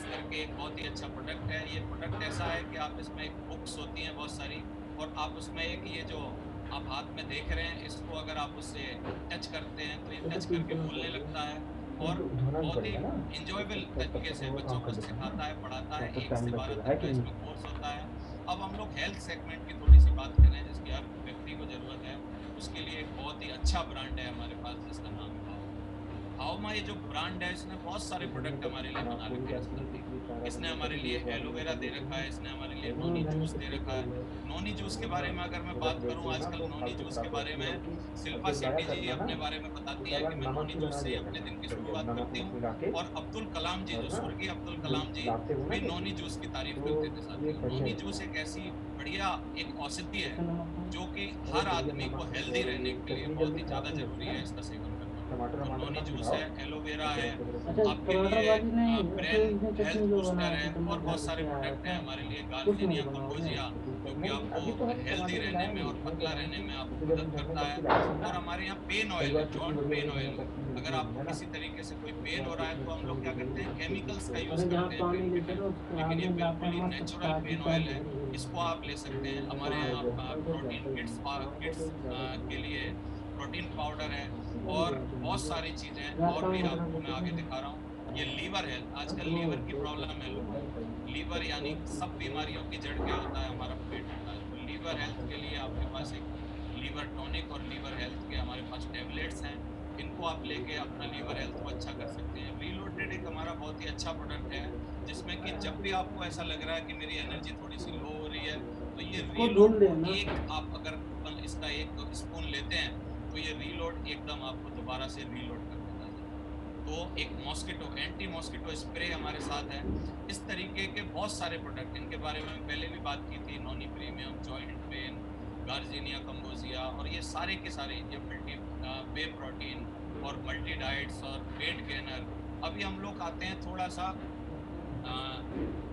करके एक बहुत ही अच्छा प्रोडक्ट है। ये प्रोडक्ट ऐसा है कि आप इसमें बुक्स होती हैं बहुत सारी, और आप उसमें एक ये जो आप हाथ में देख रहे हैं, इसको अगर आप उससे टच करते हैं तो ये टच करके बोलने लगता है और बहुत ही इंजॉयबल तरीके से बच्चों को सिखाता है, पढ़ाता है। 1 से 12 तक का इसमें कोर्स होता है। अब हम लोग हेल्थ सेगमेंट की थोड़ी सी बात करें, जिसकी हर व्यक्ति को ज़रूरत है, उसके लिए एक बहुत ही अच्छा ब्रांड है हमारे पास जिसका नाम है हाउमा। ये जो ब्रांड है इसने बहुत सारे प्रोडक्ट हमारे लिए बना रखे हैं। इसने हमारे लिए एलोवेरा दे रखा है, इसने हमारे लिए नोनी जूस दे रखा है। नोनी जूस के बारे में अगर मैं बात करूं, आजकल नोनी जूस के बारे में शिल्पा शेट्टी जी अपने बारे में बताती है कि मैं नोनी जूस से ही अपने दिन की शुरुआत करती हूँ। और अब्दुल कलाम जी, जो स्वर्गीय अब्दुल कलाम जी भी नोनी जूस की तारीफ करते थे साथियों। नोनी जूस एक ऐसी बढ़िया एक औषधि है जो कि हर आदमी को हेल्दी रहने के लिए बहुत ही ज़्यादा जरूरी है इसका सेवन करना। नोनी जूस है, एलोवेरा है, आपके लिए ब्रेन हेल्थ बूस्टर है, और बहुत सारे प्रोडक्ट हैं हमारे लिए। गार्सिनिया कंबोजिया जो कि आपको हेल्दी रहने में और पतला रहने में आपको मदद करता है। और हमारे यहाँ पेन ऑयल है, जॉइंट पेन ऑयल। अगर आपको किसी तरीके से कोई पेन हो रहा है तो हम लोग क्या करते हैं, केमिकल्स का यूज करते हैं पेन के लिए, लेकिन ये बिल्कुल ही नेचुरल पेन ऑयल है। इसको आप ले सकते हैं। हमारे यहाँ प्रोटीन किड्स के लिए प्रोटीन पाउडर है और बहुत सारी चीज़ें और भी आपको मैं आगे दिखा रहा हूँ। ये लीवर है, आजकल लीवर की प्रॉब्लम है लोगों को। लीवर यानी सब बीमारियों की जड़ क्या होता है, हमारा पेट होता है। तो लीवर हेल्थ के लिए आपके पास एक लीवर टॉनिक और लीवर हेल्थ के हमारे पास टेबलेट्स हैं। इनको आप लेके अपना लीवर हेल्थ को अच्छा कर सकते हैं। रीलोडेड एक हमारा बहुत ही अच्छा प्रोडक्ट है, जिसमें कि जब भी आपको ऐसा लग रहा है कि मेरी एनर्जी थोड़ी सी लो हो रही है, तो ये रीलोड एक आप अगर इसका एक स्पून लेते हैं तो ये रीलोड एकदम आपको दोबारा से रीलोड कर देता है। तो एक मॉस्किटो एंटी मॉस्किटो स्प्रे हमारे साथ है। इस तरीके के बहुत सारे प्रोडक्ट, इनके बारे में पहले भी बात की थी। Noni premium, joint pain, garcinia cambogia, और ये सारे के सारे ये मल्टी वे प्रोटीन और मल्टी डाइट्स और वेट गेनर। अभी हम लोग आते हैं थोड़ा सा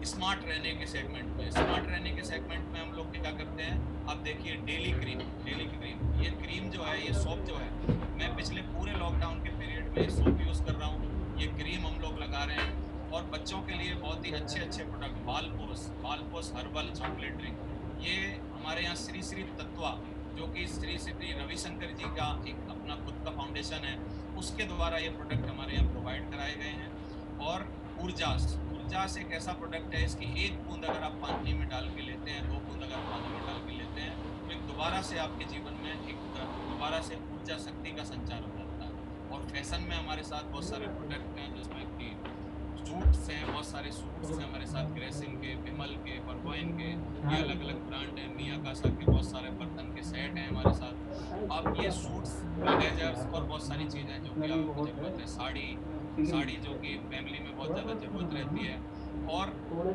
स्मार्ट रहने के सेगमेंट में। स्मार्ट रहने के सेगमेंट में हम लोग क्या करते हैं, आप देखिए डेली क्रीम। ये क्रीम जो है, ये सोप जो है, मैं पिछले पूरे लॉकडाउन के पीरियड में सोप यूज़ कर रहा हूँ। ये क्रीम हम लोग लगा रहे हैं। और बच्चों के लिए बहुत ही अच्छे अच्छे प्रोडक्ट, बालपोस हर्बल चॉकलेट ड्रिंक। ये हमारे यहाँ श्री श्री तत्वा, जो कि श्री श्री रविशंकर जी का एक अपना खुद का फाउंडेशन है, उसके द्वारा ये प्रोडक्ट हमारे यहाँ प्रोवाइड कराए गए हैं। और ऊर्जास एक ऐसा प्रोडक्ट है, इसकी एक बूंद अगर आप पानी में डाल के लेते हैं, 2 बूंद अगर पानी में डाल के लेते हैं, तो एक दोबारा से आपके जीवन में एक दोबारा से ऊर्जा शक्ति का संचार हो जाता है। और फैशन में हमारे साथ बहुत सारे प्रोडक्ट हैं, जिसमें कि सूट्स हैं, बहुत सारे सूट्स हैं हमारे साथ, ग्रेसिंग के, विमल के, बर्गोइन के, ये अलग अलग ब्रांड है। मियाकासा के बहुत सारे बर्तन के सेट हैं हमारे साथ। अब ये सूट्स, ब्लेजर्स और बहुत सारी चीज़ें जो कि आपको ज़रूरत है, साड़ी जो कि फैमिली में बहुत ज़्यादा ज़रूरत रहती है। और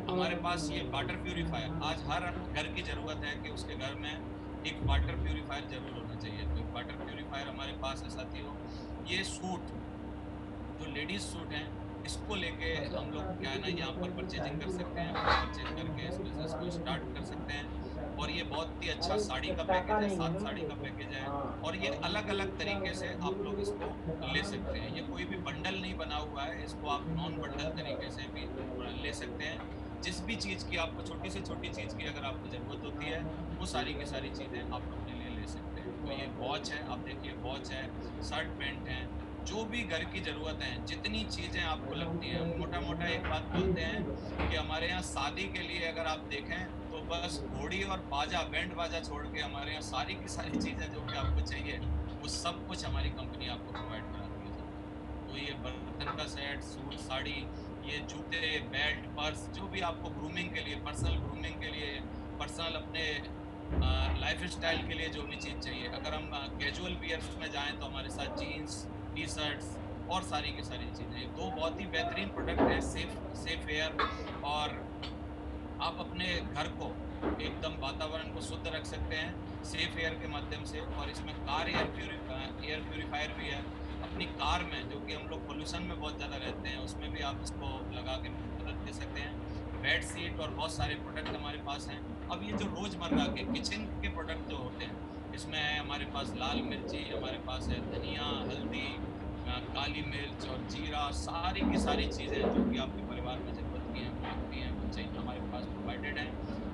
हमारे पास ये वाटर प्यूरीफायर, आज हर घर की ज़रूरत है कि उसके घर में एक वाटर प्यूरीफायर ज़रूर होना चाहिए। तो एक वाटर प्यूरीफायर हमारे पास है साथियों। ये सूट जो लेडीज़ सूट हैं, इसको लेके हम लोग क्या है ना, यहाँ पर परचेजिंग कर सकते हैं। परचेज करके इस बिज़नेस को स्टार्ट कर सकते हैं। और ये बहुत ही अच्छा साड़ी का पैकेज है, 7 साड़ी का पैकेज है। और ये अलग अलग तरीके से आप लोग इसको ले सकते हैं। ये कोई भी बंडल नहीं बना हुआ है, इसको आप नॉन बंडल तरीके से भी ले सकते हैं। जिस भी चीज़ की आपको, छोटी से छोटी चीज़ की अगर आपको ज़रूरत होती है, वो सारी की सारी चीज़ें आप अपने लिए ले सकते हैं। तो ये वॉच है, आप देखिए वॉच है, शर्ट पैंट है, जो भी घर की ज़रूरत है, जितनी चीज़ें आपको लगती हैं। मोटा मोटा एक बात बोलते हैं कि हमारे यहाँ शादी के लिए अगर आप देखें तो बस घोड़ी और बाजा, बैंड बाजा छोड़ के हमारे यहाँ सारी की सारी चीज़ें जो भी आपको चाहिए, वो सब कुछ हमारी कंपनी आपको प्रोवाइड कराती है। तो ये बर्तन का सेट, सूट, साड़ी, ये जूते, बेल्ट, पर्स, जो भी आपको ग्रूमिंग के लिए, पर्सनल ग्रूमिंग के लिए, पर्सनल अपने लाइफ स्टाइल के लिए जो भी चीज़ चाहिए। अगर हम कैजुअल वियर्स में जाएं तो हमारे साथ जीन्स, टी शर्ट्स और सारी की सारी चीज़ें। 2 बहुत ही बेहतरीन प्रोडक्ट है, सेफ एयर और आप अपने घर को एकदम वातावरण को शुद्ध रख सकते हैं सेफ एयर के माध्यम से। और इसमें कार एयर प्यूरिफायर भी है। अपनी कार में जो कि हम लोग पोल्यूशन में बहुत ज़्यादा रहते हैं उसमें भी आप इसको लगा के मदद दे सकते हैं। बेड सीट और बहुत सारे प्रोडक्ट हमारे पास हैं। अब ये जो रोज़मर्रा के किचन के प्रोडक्ट जो होते हैं इसमें है हमारे पास लाल मिर्ची, हमारे पास है धनिया, हल्दी, काली मिर्च और जीरा, सारी की सारी चीज़ें जो कि आपके परिवार में ज़रूरत की हैं, लगती हैं, वो चाहिए हमारे पास प्रोवाइडेड हैं।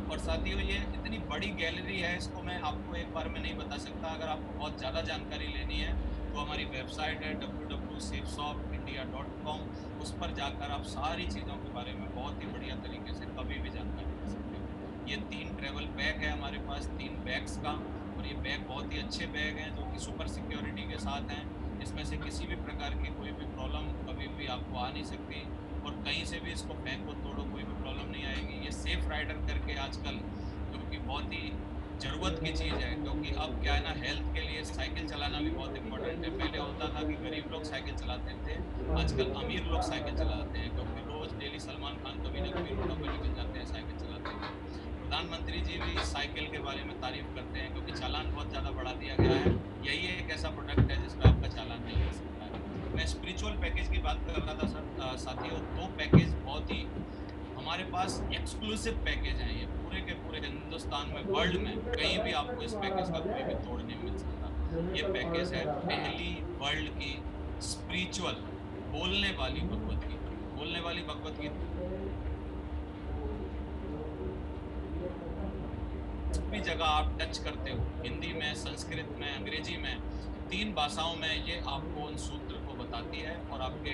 और साथियों ये इतनी बड़ी गैलरी है, इसको मैं आपको एक बार में नहीं बता सकता। अगर आपको बहुत ज़्यादा जानकारी लेनी है तो हमारी वेबसाइट है www.safeshopindia.com। उस पर जाकर आप सारी चीज़ों के बारे में बहुत ही बढ़िया तरीके से कभी भी जानकारी ले सकते हो। ये 3 ट्रैवल बैग है हमारे पास, 3 बैग्स का, और ये बैग बहुत ही अच्छे बैग हैं जो कि सुपर सिक्योरिटी के साथ हैं। इसमें से किसी भी प्रकार की कोई भी प्रॉब्लम कभी भी आपको आ नहीं सकती, और कहीं से भी इसको फेंको तोड़ो कोई भी प्रॉब्लम नहीं आएगी। ये सेफ राइडर करके आजकल जो कि बहुत ही ज़रूरत की चीज़ है, क्योंकि अब क्या है ना, हेल्थ के लिए साइकिल चलाना भी बहुत इंपॉर्टेंट है। पहले होता था कि गरीब लोग साइकिल चलाते थे, आजकल अमीर लोग साइकिल चलाते हैं, क्योंकि रोज़ डेली सलमान खान कभी ना कभी रोडों पर निकल जाते हैं साइकिल चलाते हुए। प्रधानमंत्री जी भी साइकिल के बारे में तारीफ करते हैं, क्योंकि चालान बहुत ज़्यादा बढ़ा दिया गया है। यही एक ऐसा प्रोडक्ट है जिसका आपका चालान नहीं लग सकता है। मैं स्पिरिचुअल पैकेज की बात कर रहा था सर। साथियों 2 पैकेज बहुत ही हमारे पास एक्सक्लूसिव पैकेज हैं। ये पूरे के पूरे हिंदुस्तान में, वर्ल्ड में कहीं भी आपको इस पैकेज का कोई भी तोड़ नहीं मिल सकता। ये पैकेज है पहली वर्ल्ड की स्पिरिचुअल बोलने वाली भगवत गीता। बोलने वाली भगवत गीता भी जगह आप टच करते हो, हिंदी में, संस्कृत में, अंग्रेजी में, 3 भाषाओं में ये आपको उन सूत्र को बताती है, और आपके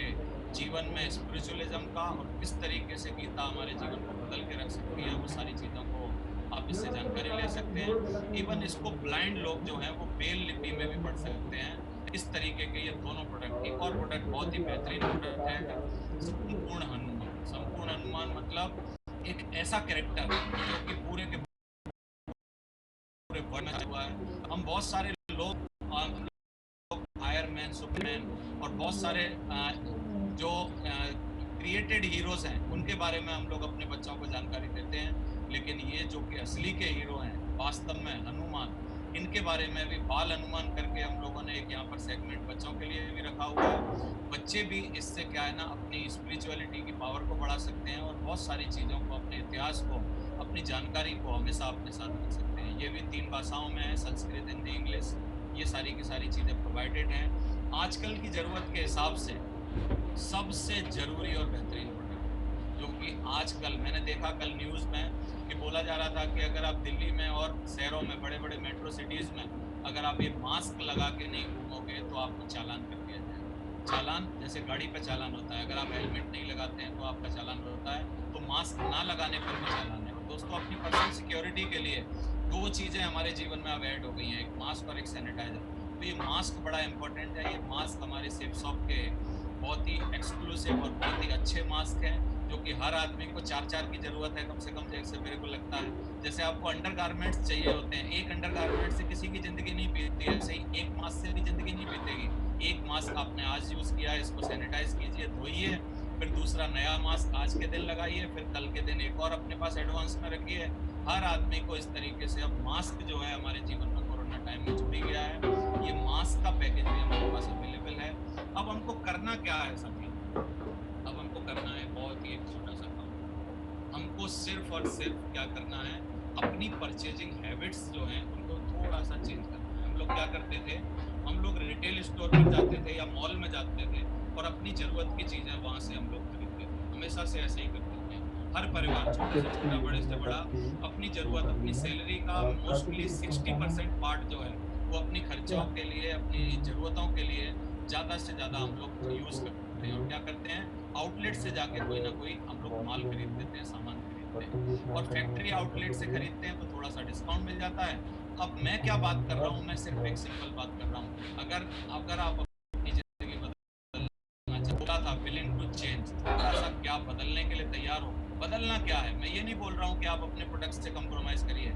जीवन में स्पिरिचुअलिज्म का और किस तरीके से गीता हमारे जीवन को बदल के रख सकती है, वो सारी चीज़ों को आप इससे जानकारी ले सकते हैं। इवन इसको ब्लाइंड लोग जो हैं वो ब्रेल लिपि में भी पढ़ सकते हैं। इस तरीके के ये दोनों प्रोडक्ट। एक और प्रोडक्ट बहुत ही बेहतरीन प्रोडक्ट है, संपूर्ण हनुमान। संपूर्ण हनुमान मतलब एक ऐसा कैरेक्टर जो कि पूरे के बढ़ना हुआ है। हम बहुत सारे लोग आयरन मैन, सुपरमैन और बहुत सारे जो क्रिएटेड हीरोज हैं उनके बारे में हम लोग अपने बच्चों को जानकारी देते हैं, लेकिन ये जो कि असली के हीरो हैं वास्तव में हनुमान, इनके बारे में भी बाल हनुमान करके हम लोगों ने एक यहाँ पर सेगमेंट बच्चों के लिए भी रखा हुआ है। बच्चे भी इससे क्या है ना, अपनी स्पिरिचुअलिटी की पावर को बढ़ा सकते हैं और बहुत सारी चीज़ों को, अपने इतिहास को, अपनी जानकारी को हमेशा अपने साथ रख सकते हैं। ये भी 3 भाषाओं में है, संस्कृत, हिंदी, इंग्लिश। ये सारी की सारी चीज़ें प्रोवाइडेड हैं। आजकल की ज़रूरत के हिसाब से सबसे ज़रूरी और बेहतरीन प्रोडक्ट जो कि आजकल मैंने देखा कल न्यूज़ में कि बोला जा रहा था कि अगर आप दिल्ली में और शहरों में, बड़े बड़े मेट्रो सिटीज़ में अगर आप ये मास्क लगा के नहीं घूमोगे तो आपको चालान कर दिया जाएगा। चालान जैसे गाड़ी पे चालान होता है, अगर आप हेलमेट नहीं लगाते हैं तो आपका चालान होता है, तो मास्क ना लगाने पर भी चालान है। और दोस्तों अपनी पर्सनल सिक्योरिटी के लिए 2 चीज़ें हमारे जीवन में अब ऐड हो गई हैं, एक मास्क और एक सैनिटाइजर। तो ये मास्क बड़ा इंपॉर्टेंट है। ये मास्क हमारे सेफ शॉप के बहुत ही एक्सक्लूसिव और बहुत ही अच्छे मास्क हैं, जो कि हर आदमी को 4-4 की ज़रूरत है कम से कम, जैसे मेरे को लगता है। जैसे आपको अंडरगारमेंट्स चाहिए होते हैं, एक अंडरगारमेंट से किसी की ज़िंदगी नहीं बीतती है, सही एक मास्क से भी ज़िंदगी नहीं बीतेगी। एक मास्क आपने आज यूज़ किया है, इसको सैनिटाइज कीजिए, धोइए, फिर दूसरा नया मास्क आज के दिन लगाइए, फिर कल के दिन एक और अपने पास एडवांस में रखिए। हर आदमी को इस तरीके से अब मास्क जो है हमारे जीवन में कोरोना टाइम में जुड़ी गया है। ये मास्क का पैकेज भी हमारे पास अवेलेबल है। अब हमको करना क्या है साथियों? अब हमको करना है बहुत ही एक छोटा सा काम। हमको सिर्फ और सिर्फ क्या करना है, अपनी परचेजिंग हैबिट्स जो हैं उनको थोड़ा सा चेंज करना है। हम लोग क्या करते थे, हम लोग रिटेल स्टोर पर जाते थे या मॉल में जाते थे और अपनी ज़रूरत की चीज़ें वहाँ से हम लोग खरीदते थे। हमेशा से ऐसे ही करते थे। हर परिवार, छोटे से छोटा, बड़े से बड़ा, अपनी ज़रूरत, अपनी सैलरी का मोस्टली 60% पार्ट जो है वो अपनी खर्चों के लिए, अपनी ज़रूरतों के लिए ज़्यादा से ज़्यादा हम लोग यूज़ करते हैं। और क्या करते हैं, आउटलेट से जाके कोई ना कोई हम लोग माल खरीद लेते हैं, सामान खरीदते हैं। और फैक्ट्री आउटलेट से खरीदते हैं तो थोड़ा सा डिस्काउंट मिल जाता है। अब मैं क्या बात कर रहा हूँ, मैं सिर्फ एक सिंपल बात कर रहा हूँ। अगर आप अपनी ज़िंदगी बदलना चाहता था, विलिंग टू चेंज, थोड़ा सा क्या बदलने के लिए तैयार हो। बदलना क्या है, मैं ये नहीं बोल रहा हूँ कि आप अपने प्रोडक्ट्स से कंप्रोमाइज़ करिए।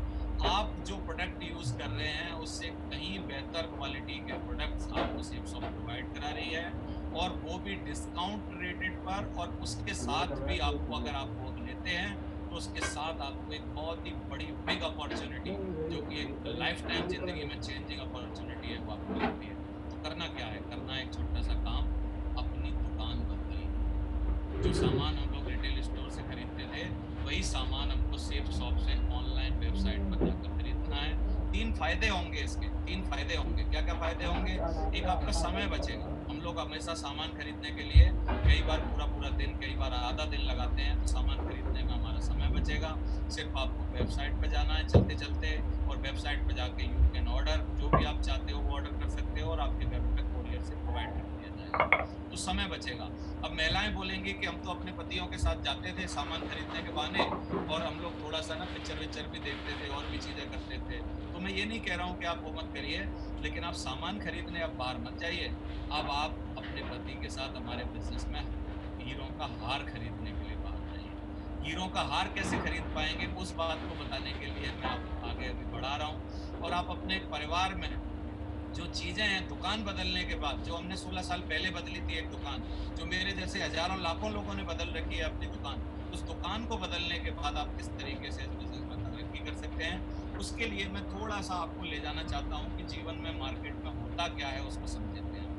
आप जो प्रोडक्ट यूज़ कर रहे हैं उससे कहीं बेहतर क्वालिटी के प्रोडक्ट्स आपको सेफ शॉप प्रोवाइड करा रही है, और वो भी डिस्काउंट रेटेड पर। और उसके साथ भी आपको, अगर आप वो लेते हैं तो उसके साथ आपको एक बहुत ही बड़ी बिग अपॉर्चुनिटी, जो कि एक लाइफ टाइम जिंदगी में चेंजिंग अपॉर्चुनिटी है, वो आपको मिलती है। तो करना क्या है? करना एक छोटा सा काम, अपनी दुकान बदलनी। जो सामान हम लोग रिटेल स्टोर से खरीदते थे, वही सामान हमको सेफ शॉप से ऑनलाइन वेबसाइट पर जाकर खरीदना है। 3 फायदे होंगे इसके, 3 फायदे होंगे। क्या क्या फायदे होंगे? एक, आपका समय बचेगा। हम लोग हमेशा सामान खरीदने के लिए कई बार पूरा दिन, कई बार आधा दिन लगाते हैं, तो सामान खरीदने में हमारा समय बचेगा। सिर्फ आपको वेबसाइट पर जाना है चलते चलते, और वेबसाइट पर जाके यू कैन ऑर्डर, जो भी आप चाहते हो वो ऑर्डर कर सकते हो, और आपके घर पे कोरियर से प्रोवाइड कर दिया जाएगा, तो समय बचेगा। अब महिलाएं बोलेंगी कि हम तो अपने पतियों के साथ जाते थे सामान खरीदने के बहाने, और हम लोग थोड़ा सा ना पिक्चर विक्चर भी देखते थे और भी चीजें करते थे। तो मैं ये नहीं कह रहा हूँ कि आप वो मत करिए, लेकिन आप सामान खरीदने अब बाहर मत जाइए। अब आप अपने पति के साथ हमारे बिजनेस में हीरों का हार खरीदने के लिए बाहर जाइए। हीरों का हार कैसे खरीद पाएंगे, उस बात को बताने के लिए मैं आपको आगे अभी बढ़ा रहा हूँ। और आप अपने परिवार में जो चीजें हैं, दुकान बदलने के बाद, जो हमने 16 साल पहले बदली थी एक दुकान, जो मेरे जैसे हजारों लाखों लोगों ने बदल रखी है अपनी दुकान, उस दुकान को बदलने के बाद आप किस तरीके से इस बिजनेस में तरक्की कर सकते हैं, उसके लिए मैं थोड़ा सा आपको ले जाना चाहता हूँ कि जीवन में मार्केट में होता क्या है, उसको समझते हैं।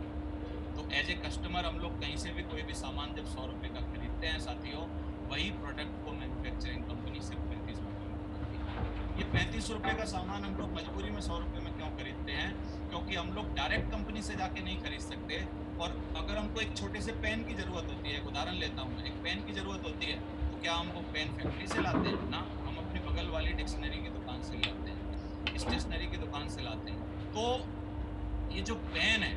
तो एज ए कस्टमर हम लोग कहीं से भी कोई भी सामान जब 100 रुपए का खरीदते हैं साथियों, वही प्रोडक्ट को मैन्युफैक्चरिंग कंपनी सिर्फ 35 रुपए में बनाती है। ये 35 रुपए का सामान हम लोग मजबूरी में 100 रुपए में क्यों खरीदते हैं? क्योंकि हम लोग डायरेक्ट कंपनी से जाके नहीं खरीद सकते। और अगर हमको एक छोटे से पेन की जरूरत होती है, एक उदाहरण लेता हूँ, एक पेन की जरूरत होती है, तो क्या हम वो पेन फैक्ट्री से लाते हैं? ना, हम अपने बगल वाली डिक्शनरी की दुकान से लाते हैं, स्टेशनरी की दुकान से लाते हैं। तो ये जो पेन है,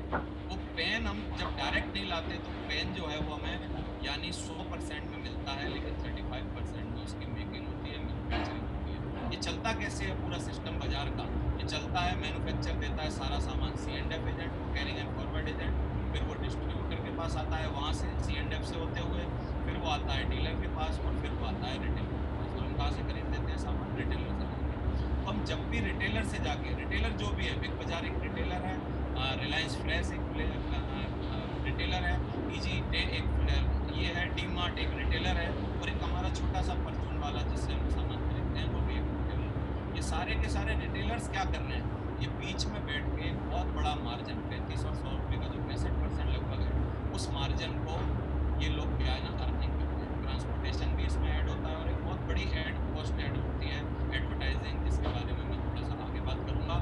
वो पेन हम जब डायरेक्ट नहीं लाते, तो पेन जो है वो हमें यानी 100% में मिलता है, लेकिन 35% में उसकी मेकिंग होती है, मैन्युफैक्चरिंग होती है। ये चलता कैसे है पूरा सिस्टम बाजार का? ये चलता है, मैन्युफैक्चर देता है सारा सामान C&F एजेंट को, कैरिंग एंड फॉरवर्ड एजेंट, फिर वो डिस्ट्रीब्यूटर के पास आता है, वहाँ से C&F से होते हुए फिर वो आता है डीलर के पास, और फिर वो आता है रिटेलर के पास। और हम कहाँ से खरीद लेते हैं सामान? रिटेलर से जाके। तो हम जब भी रिटेलर से जाके, रिटेलर जो भी है, बिग बाजार एक रिटेलर है, रिलायंस फ्रेश एक रिटेलर है, एक ये है, डी मार्ट एक रिटेलर है, और एक हमारा छोटा सा परचून वाला जिससे हम सामान खरीदते हैं, वो भी एक रिटेलर है। ये सारे के सारे रिटेलर्स क्या कर रहे हैं? ये बीच में बैठ के बहुत बड़ा मार्जिन, 35 और 100 रुपये का जो 65% लगभग है, उस मार्जिन को ये लोग क्या है ना, अर्निंग करते हैं। ट्रांसपोर्टेशन भी इसमें ऐड होता है, और एक बहुत बड़ी ऐड कॉस्ट ऐड होती है, एडवर्टाइजिंग, जिसके बारे में मैं थोड़ा सा आगे बात करूँगा।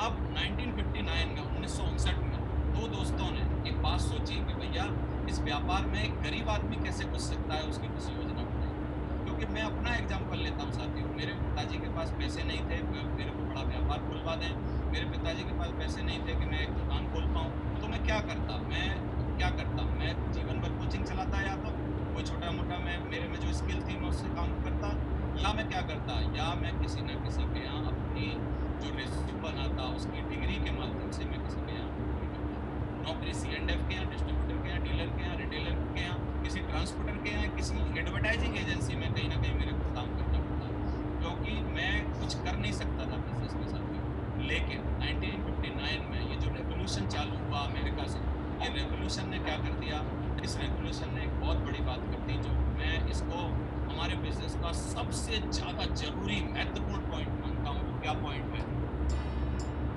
अब 1959 में, 1959 में दो दोस्तों ने एक बात सोची कि भैया इस व्यापार में एक गरीब आदमी कैसे घुस सकता है, उसकी कुछ योजना बनाई। क्योंकि मैं अपना एग्जांपल लेता हूँ साथियों, मेरे पिताजी के पास पैसे नहीं थे मेरे को बड़ा व्यापार खुलवा दें, मेरे पिताजी के पास पैसे नहीं थे कि मैं एक दुकान खोल पाऊँ, तो मैं क्या करता? मैं जीवन भर कोचिंग चलाता, या तो कोई छोटा मोटा मैं मेरे में जो स्किल थी मैं उससे काम करता, या मैं क्या करता, या मैं किसी न किसी के यहाँ अपनी जो रेज्यूम बनाता, उसकी डिग्री के माध्यम से मैं किसी के यहाँ नौकरी C&F के यहाँ, डिस्ट्रीब्यूटर के यहाँ, डीलर के यहाँ, रिटेलर के यहाँ, किसी ट्रांसपोर्टर के यहाँ, किसी एडवर्टाइजिंग एजेंसी में कहीं ना कहीं मेरे को काम करना पड़ता, क्योंकि मैं कुछ कर नहीं सकता था बिजनेस के साथ में। लेकिन 1959 में ये जो रेवोल्यूशन चालू हुआ अमेरिका से, ये रेवोल्यूशन ने क्या कर दिया? इस रेवोल्यूशन ने एक बहुत बड़ी बात कर दी, जो मैं इसको हमारे बिजनेस का सबसे ज़्यादा जरूरी महत्वपूर्ण पॉइंट मानता हूँ। क्या पॉइंट है?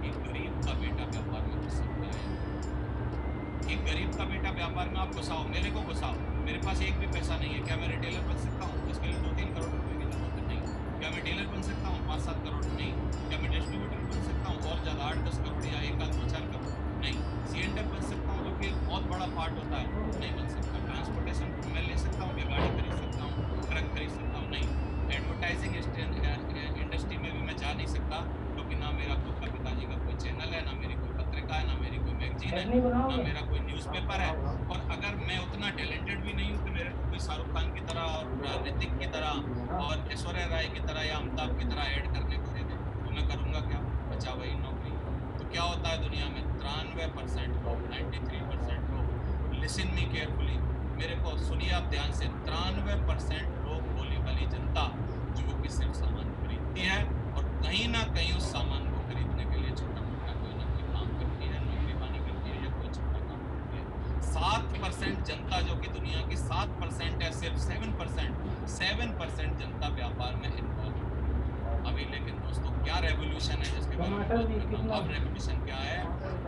एक गरीब का बेटा व्यापार में घुस सकता है। एक गरीब का बेटा व्यापार में आप घुसाओ, मेरे को घुसाओ, मेरे पास एक भी पैसा नहीं है, क्या मैं रिटेलर बन सकता हूँ? इसके लिए 2-3 करोड़ रुपए की जरूरत है? नहीं। क्या मैं डीलर बन सकता हूँ? 5-7 करोड़? नहीं। क्या मैं डिस्ट्रीब्यूटर बन सकता हूँ और ज़्यादा 8-10 करोड़ या 1-2-4 करोड़? नहीं। C&F बन सकता हूँ, जो कि एक बहुत बड़ा पार्ट होता है? नहीं बन सकता। ट्रांसपोर्टेशन मैं ले सकता हूँ, या गाड़ी खरीद सकता हूँ, ट्रक खरीद सकता हूँ? नहीं। एडवर्टाइजिंग इंडस्ट्री में भी मैं जा नहीं सकता, क्योंकि ना मेरा खुद का पिताजी का कोई चैनल है, ना मेरी कोई पत्रिका है, ना मेरी कोई मैगजीन है, ना मेरा कोई न्यूज़पेपर है। और अगर मैं उतना टैलेंटेड भी नहीं हूँ कि मेरे को कोई शाहरुख खान की तरह और ऋतिक की तरह और ऐश्वर्या राय की तरह या अमिताभ की तरह ऐड करने को दे दे, तो मैं करूँगा क्या? बचा वही नौकरी। तो क्या होता है दुनिया में? 93% लोग, 93% लोग, लिसन मी केयरफुली, मेरे को सुनिए आप ध्यान से, 93% लोग, भोली भाली जनता, जो कि सिर्फ सामान खरीदती है और कहीं ना कहीं उस सामान को खरीदने के लिए छोटा मोटा कोई ना कोई काम करती है, नौकरी पानी करती है, या कोई छोटा काम करती है। 7% जनता जो कि दुनिया की 7% है, सिर्फ 7% जनता व्यापार में इन्वॉल्व। अभी लेकिन दोस्तों क्या रेवोल्यूशन है जिसके बारे में बात कर रहा हूं। अब रेवोल्यूशन क्या है,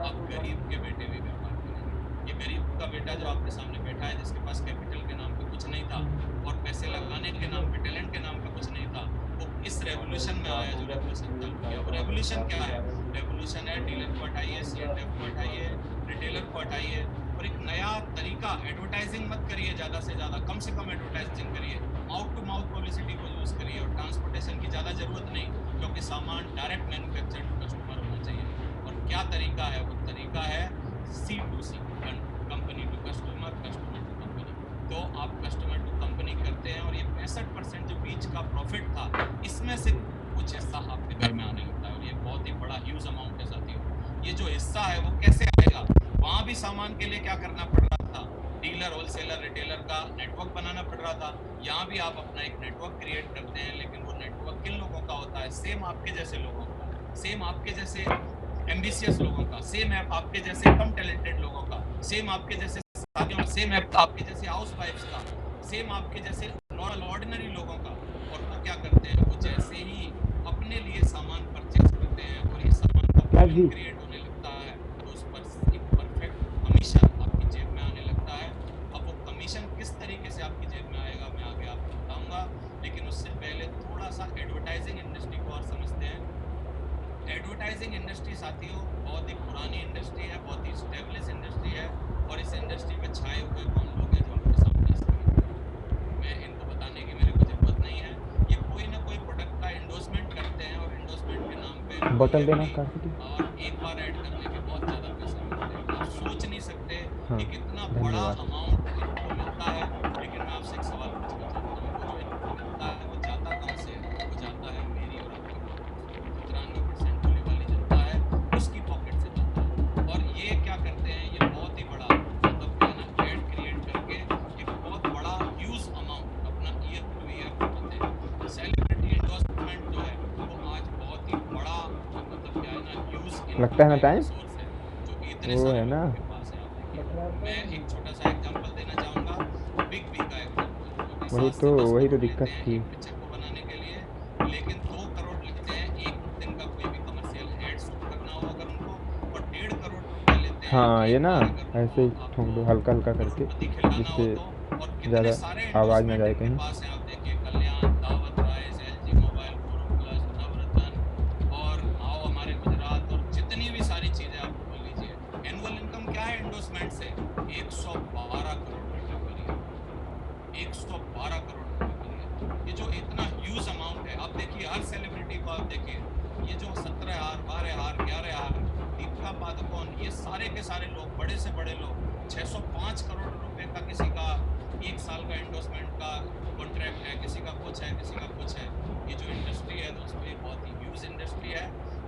अब गरीब के बेटे भी व्यापार करेंगे। ये गरीब का बेटा जो आपके सामने बैठा है, जिसके पास कैपिटल के नाम पे कुछ नहीं था और पैसे लगाने के नाम पे, टैलेंट के नाम पे कुछ नहीं था, वो इस रेवोल्यूशन में आया जो रेवोल्यूशन चालू किया। वो रेवोल्यूशन क्या है, रेवोल्यूशन है डीलर को हटाइए, C&F को हटाइए, रिटेलर को हटाइए और एक नया तरीका, एडवर्टाइजिंग मत करिए ज़्यादा से ज़्यादा, कम से कम एडवर्टाइजिंग करिए, माउथ टू माउथ पब्लिसिटी को यूज़ करिए और ट्रांसपोर्टेशन की ज़्यादा ज़रूरत नहीं, क्योंकि सामान डायरेक्ट मैन्युफैक्चर टू कस्टमर होना चाहिए। और क्या तरीका है, वो तरीका है C2C, company to customer, customer to company. तो आप कस्टमर टू कंपनी करते हैं और ये 65% जो बीच का प्रॉफिट था, इसमें से कुछ हिस्सा आपके घर में आने लगता है और ये बहुत ही बड़ा ह्यूज अमाउंट है साथियों। ये जो हिस्सा है वो कैसे आएगा, वहाँ भी सामान के लिए क्या करना पड़ रहा था, डीलर, होलसेलर, रिटेलर का नेटवर्क बनाना पड़ रहा था। यहाँ भी आप अपना एक नेटवर्क क्रिएट करते हैं, लेकिन वो नेटवर्क किन लोगों का होता है, सेम आपके जैसे लोगों का, सेम आपके जैसे एम्बिशियस लोगों का, सेम है आपके जैसे कम टैलेंटेड लोगों का, सेम आपके जैसे साथियों, सेम है आपके जैसे हाउस वाइफ्स का, सेम आपके जैसे नॉर्मल ऑर्डिनरी लोगों का। और वो क्या करते हैं, वो जैसे ही अपने लिए सामान परचेज करते हैं और ये सामान क्रिएट होने लगता है, तो उस पर एक परफेक्ट कमीशन आपकी जेब में आने लगता है। अब वो कमीशन किस तरीके से आपकी जेब में आएगा मैं आगे आपको बताऊंगा, लेकिन उससे पहले थोड़ा सा एडवर्टाइजिंग इंडस्ट्री को और समझते हैं। एडवर्टाइजिंग इंडस्ट्री साथियों बहुत ही पुरानी इंडस्ट्री है, बहुत ही स्टेब्लिश इंडस्ट्री है और इस इंडस्ट्री पे छाए हुए कौन लोग हैं जो आपके सामने स्क्रीन, मैं इनको बताने की मेरे को जरूरत नहीं है। ये कोई ना कोई प्रोडक्ट का एंडोर्समेंट करते हैं और एंडोर्समेंट के नाम पे बोतल देना और एक बार ऐड करने के बहुत ज़्यादा पैसे मिलते हैं। आप सोच नहीं सकते कि कितना बड़ा अमाउंट इनको मिलता है। लेकिन मैं आपसे एक सवाल पूछना चाहता हूँ, वो जो इनको मिलता है वो जाता कहाँ से है? वो जाता है मेरी और आपकी पॉकेट, 93% होने वाली जनता है उसकी पॉकेट से जाता है। और ये क्या करते हैं, ये बहुत ही बड़ा मतलब एड क्रिएट करके एक बहुत बड़ा ह्यूज अमाउंट अपना ईयर टू ईयर करते हैं। सेलिब्रिटी एंडोर्समेंट जो है वो आज बहुत ही बड़ा मतलब क्या है ना, ह्यूज लगता है ना टाइम, सोर्स है जो इतने वो सारे है ना। लोगों के पास है। आप देखिए, मैं एक छोटा सा एग्जांपल देना चाहूँगा, बिग बी का एग्जांपल, जो कि 7 से 10 वही तो करोड़ दिक्कत लेते हैं थी। एक पिक्चर को बनाने के लिए, लेकिन 2 करोड़ लेते हैं एक दिन का कोई भी कमर्शियल एड शूट करना हो अगर उनको, और 1.5 करोड़ रुपए लेते हैं हाँ ये एक ना बार अगर ऐसे ही उनको ठोक दो आपको हल्का हल्का करके, करोड़पति खिलाना हो जिससे तो। और कितने ज़्यादा सारे आवाज़ ना एंडोर्समेंट जाए इनके कहीं। पास है, आप देखिए कल्याण, दावत राइस, LG मोबाइल, फोरो प्लस, नवरत्न और आओ हमारे गुजरात और जितनी भी सारी चीज़ें आप बोल लीजिए। एनुअल इनकम क्या है एंडोर्समेंट से, 112 करोड़ रुपए पर ईयर, 112 करोड़ रुपए पर ईयर। ये जो इतना ह्यूज अमाउंट है, आप देखिए हर सेलिब्रिटी को आप देखिए, ये जो 17,000, 12,000, 11,000, दीपिका पादुकोण, ये सारे के सारे लोग, बड़े से बड़े लोग, 605 करोड़ रुपए का किसी का 1 साल का एंडोर्समेंट का कॉन्ट्रैक्ट है, किसी का कुछ है, किसी का कुछ है। ये जो इंडस्ट्री है दोस्तों, ये बहुत ही ह्यूज इंडस्ट्री है।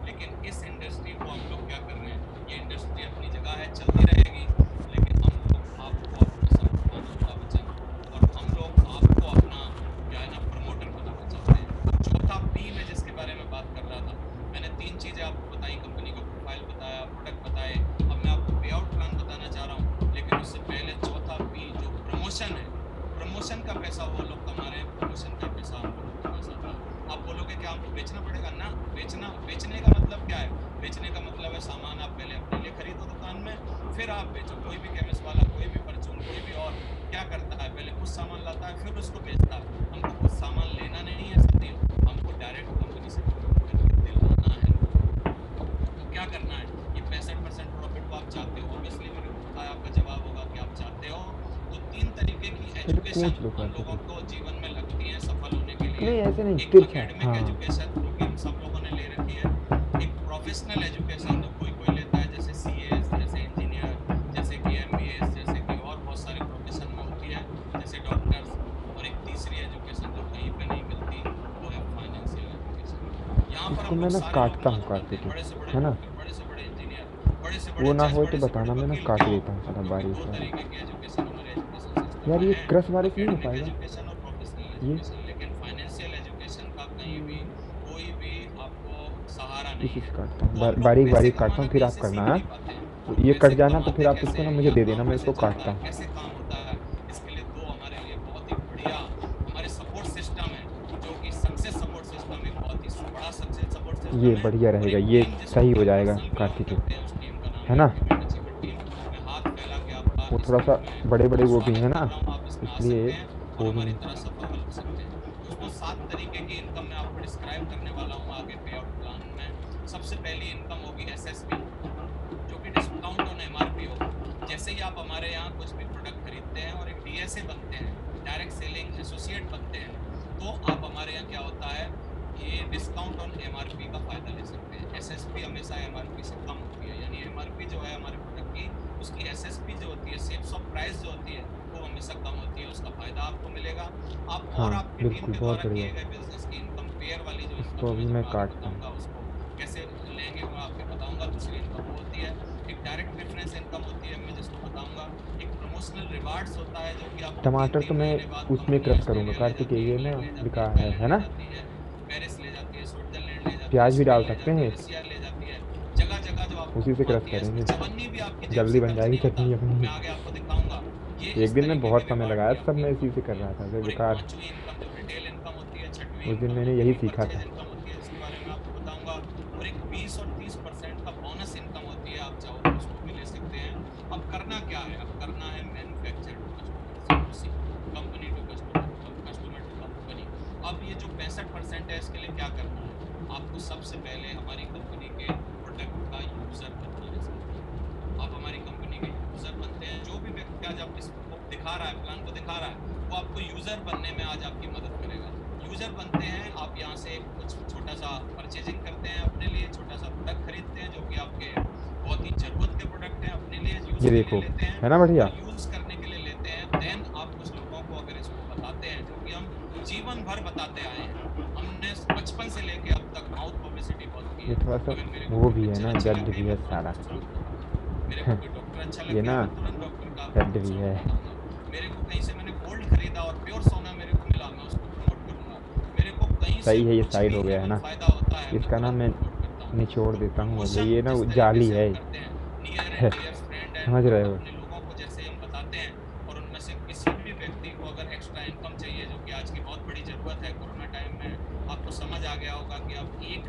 लेकिन इस इंडस्ट्री को हम लोग क्या कर रहे हैं, ये इंडस्ट्री अपनी जगह है, चलती रहेगी, लेकिन हम लोग आपको अपना सब बताना वचन, और हम लोग आपको अपना क्या है ना प्रमोटर बनाना चाहते हैं। चौथा P में जिसके बारे में बात कर रहा था, मैंने 3 चीज़ें आपको बताई, कंपनी का प्रोफाइल बताया, प्रोडक्ट बताए, अब मैं आपको पे आउट प्लान बताना चाह रहा हूँ। लेकिन उससे पहले चौथा P जो प्रमोशन है, प्रमोशन का पैसा वो लोग कमा रहे हैं, प्रमोशन का पैसा हम लोग कमा सकते हैं। आप बोलोगे कि आपको बेचना पड़ेगा ना, बेचने का मतलब क्या है, बेचने का मतलब है सामान आप पहले अपने लिए खरीदो दुकान में, फिर आप बेचो। कोई भी केमिस्ट वाला, कोई भी परचून, कोई भी और क्या करता है, पहले कुछ सामान लाता है फिर उसको बेचता है। हमको कुछ सामान लेना नहीं है साथियों, हमको डायरेक्ट कंपनी से दिलवाना है। तो क्या करना है, ये 65% प्रॉफिट को आप चाहते हो, ऑब्वियसली मेरे को पता है आपका जवाब होगा कि आप चाहते हो। तो 3 तरीके की एजुकेशन हम लोगों को जीवन में लगती है सफल होने के लिए। नहीं ऐसे नहीं, एक तिरछा। एकेडमिक हाँ एजुकेशन जो कि हम सब लोगों ने ले रखी है, एक प्रोफेशनल एजुकेशन जो कोई लेता है, जैसे CAS, जैसे इंजीनियर, जैसे कि MBA, जैसे कि और बहुत सारे प्रोफेशन में होती है, जैसे डॉक्टर्स, और एक तीसरी एजुकेशन जो कहीं पे नहीं मिलती, वो है फाइनेंशियल एजुकेशन। यहाँ पर इसको हम मैं लोग ना सारे काटता लोग हूँ बात करते काट हैं, के, बड़े से बड़े है ना। डॉक्टर, बड़े से बड़े इंजीनियर, बड़े से बड़े वो ना जज, हो बड़े तो से बड़े बताना, मैं ना वकील, काट क्यों? देता हूँ सारा क्योंकि बारिश 2 वाला। तरीके की एजुकेशन हमारे एजुकेशन सिस्टम यार में ये है, क्रश बारिश नहीं हो एकेडमिक पाएगा एजुकेशन और प्रोफेशनल ये, एजुकेशन। लेकिन फाइनेंशियल एजुकेशन का कहीं भी कोई भी आपको सहारा नहीं इसी है। से काटता तो हूँ, हम लोग बारीक पैसे बारीक काटता कमाना हूँ, फिर कहीं आप से करना सीख है। नहीं पाते हैं। ये कट पैसे जाना तो कमाते फिर आप कैसे इसको ना हैं, मुझे या दे काम देना, मैं कैसे इसको चलता काटता है, हूँ। कैसे काम ये बढ़िया रहेगा, ये सही हो जाएगा कार्तिक, है ना। वो थोड़ा सा बड़े बड़े वो भी है ना, इसलिए वो भी दोस्तों 7 तरीके की इनकम मैं आपको डिस्क्राइब करने वाला हूँ आगे पे आउट प्लान में। सबसे पहली इनकम होगी एसएसपी, जो कि डिस्काउंट ऑन एमआरपी होगा। जैसे ही आप हमारे यहाँ कुछ भी प्रोडक्ट खरीदते हैं और एक डीएसए बनते हैं, डायरेक्ट सेलिंग एसोसिएट बनते हैं, तो आप हमारे यहाँ क्या होता है, ये डिस्काउंट ऑन एमआरपी का फायदा ले सकते हैं। एसएसपी हमेशा एमआरपी से कम होती है, यानी एमआरपी जो है हमारे प्रोडक्ट की, उसकी एसएसपी जो होती है, सेल्स ऑफ प्राइस जो होती है, वो हमेशा कम होती है। उसका फायदा आपको मिलेगा। आप और हाँ, आपकी बिल्कुल, टीम के बहुत द्वारा किए बढ़िया। गए बिजनेस की इनकम पेयर वाली जो इसको इनकम अभी है, मैं जो काटता हूँ। बताऊंगा उसको कैसे लेंगे, वो आपको बताऊंगा। दूसरी इनकम वो होती है एक डायरेक्ट रेफरेंस इनकम होती है, मैं जिसको बताऊंगा। एक प्रमोशनल रिवार्ड्स होता है, जो कि आपको टमाटर तो 3 मैं महीने बाद उसमें कंपनी क्रश करूँगा ऑस्ट्रेलिया ले कार्तिक, जाती है, ये ना इंग्लैंड ले जाती लिखा है, है ना। ले जाती है, पेरिस ले जाती है, स्विट्जरलैंड ले जाती है, प्याज भी डाल स्पेन ले सकते जाती है, हैं, रसिया ले जाती है। जगह जगह जो आपको उसी से क्रश आती है, इसमें करेंगे, चवन्नी भी आपकी जेब जल्दी से बन खर्च जाएगी नहीं होता। चटनी अपनी। मैं आगे आपको दिखाऊंगा। ये एक इस दिन में तरीके बहुत के समय रिवार्ड लगाया, की सब आपकी मैं इनकम इसी से कर होती है। रहा था, फिर और एक बेकार। पांचवी इनकम जो रिटेल इनकम होती है, छठवीं उस दिन इनकम मैंने होती यही है सीखा परचेज था। इनकम होती है, इसके बारे में आपको बताऊंगा। और एक 20 और 30% का बोनस इनकम होती है, आप चाहो तो उसको भी ले सकते हैं। अब करना क्या है, अब करना है manufacture to customer, company to customer, customer to company. अब ये जो 65% है, इसके लिए क्या करना है, आपको सबसे पहले हमारी कंपनी के प्रोडक्ट का यूजर बनना है। आप हमारी कंपनी के यूजर बनते हैं। जो भी व्यक्ति आज आप इसको दिखा रहा है, प्लान को दिखा रहा है, वो आपको यूजर बनने में आज आपकी मदद करेगा। यूजर बनते हैं, आप यहाँ से कुछ छोटा सा परचेजिंग करते हैं अपने लिए, छोटा सा प्रोडक्ट खरीदते हैं, जो कि आपके बहुत ही जरूरत के प्रोडक्ट हैं, अपने लिए यूज ये के देखो, लिए लेते हैं, है ना बढ़िया। और यूज करने के लिए लेते हैं। देन आप कुछ लोगों को अगर इसको बताते हैं, जो कि हम जीवन भर बताते आए हैं, हमने बचपन से लेके अब तक माउथ पब्लिसिटी बहुत की ये है। थोड़ा सा अगर मेरे को वो कोई भी है पिक्चर ना, अच्छी जल्द लग रही भी है, है मैं सारा। तुरंत उसको बताऊंगा। मेरे को कोई डॉक्टर अच्छा लग ये गया, ना मैं तुरंत डॉक्टर का जल्द भी उसको है। बताऊंगा। मेरे को कहीं से मैंने गोल्ड खरीदा और प्योर सोना मेरे को मिला, मैं उसको प्रमोट करूंगा। मेरे को कहीं से सही है, ये कुछ साइड भी हो गया है एवन ना। फायदा होता है, इसका ना तुरंत मैं प्रमोट करता हूँ। निचोड़ देता हूँ, अब प्रमोशन ये ना जिस तरीके जाली से है। हम करते हैं, near and dear friend and समझ रहे हो। अपने लोगों को जैसे हम बताते हैं, और उनमें से किसी भी व्यक्ति को अगर एक्स्ट्रा इनकम चाहिए, जो कि आज की बहुत बड़ी ज़रूरत है कोरोना टाइम में, आपको समझ आ गया होगा कि आप एक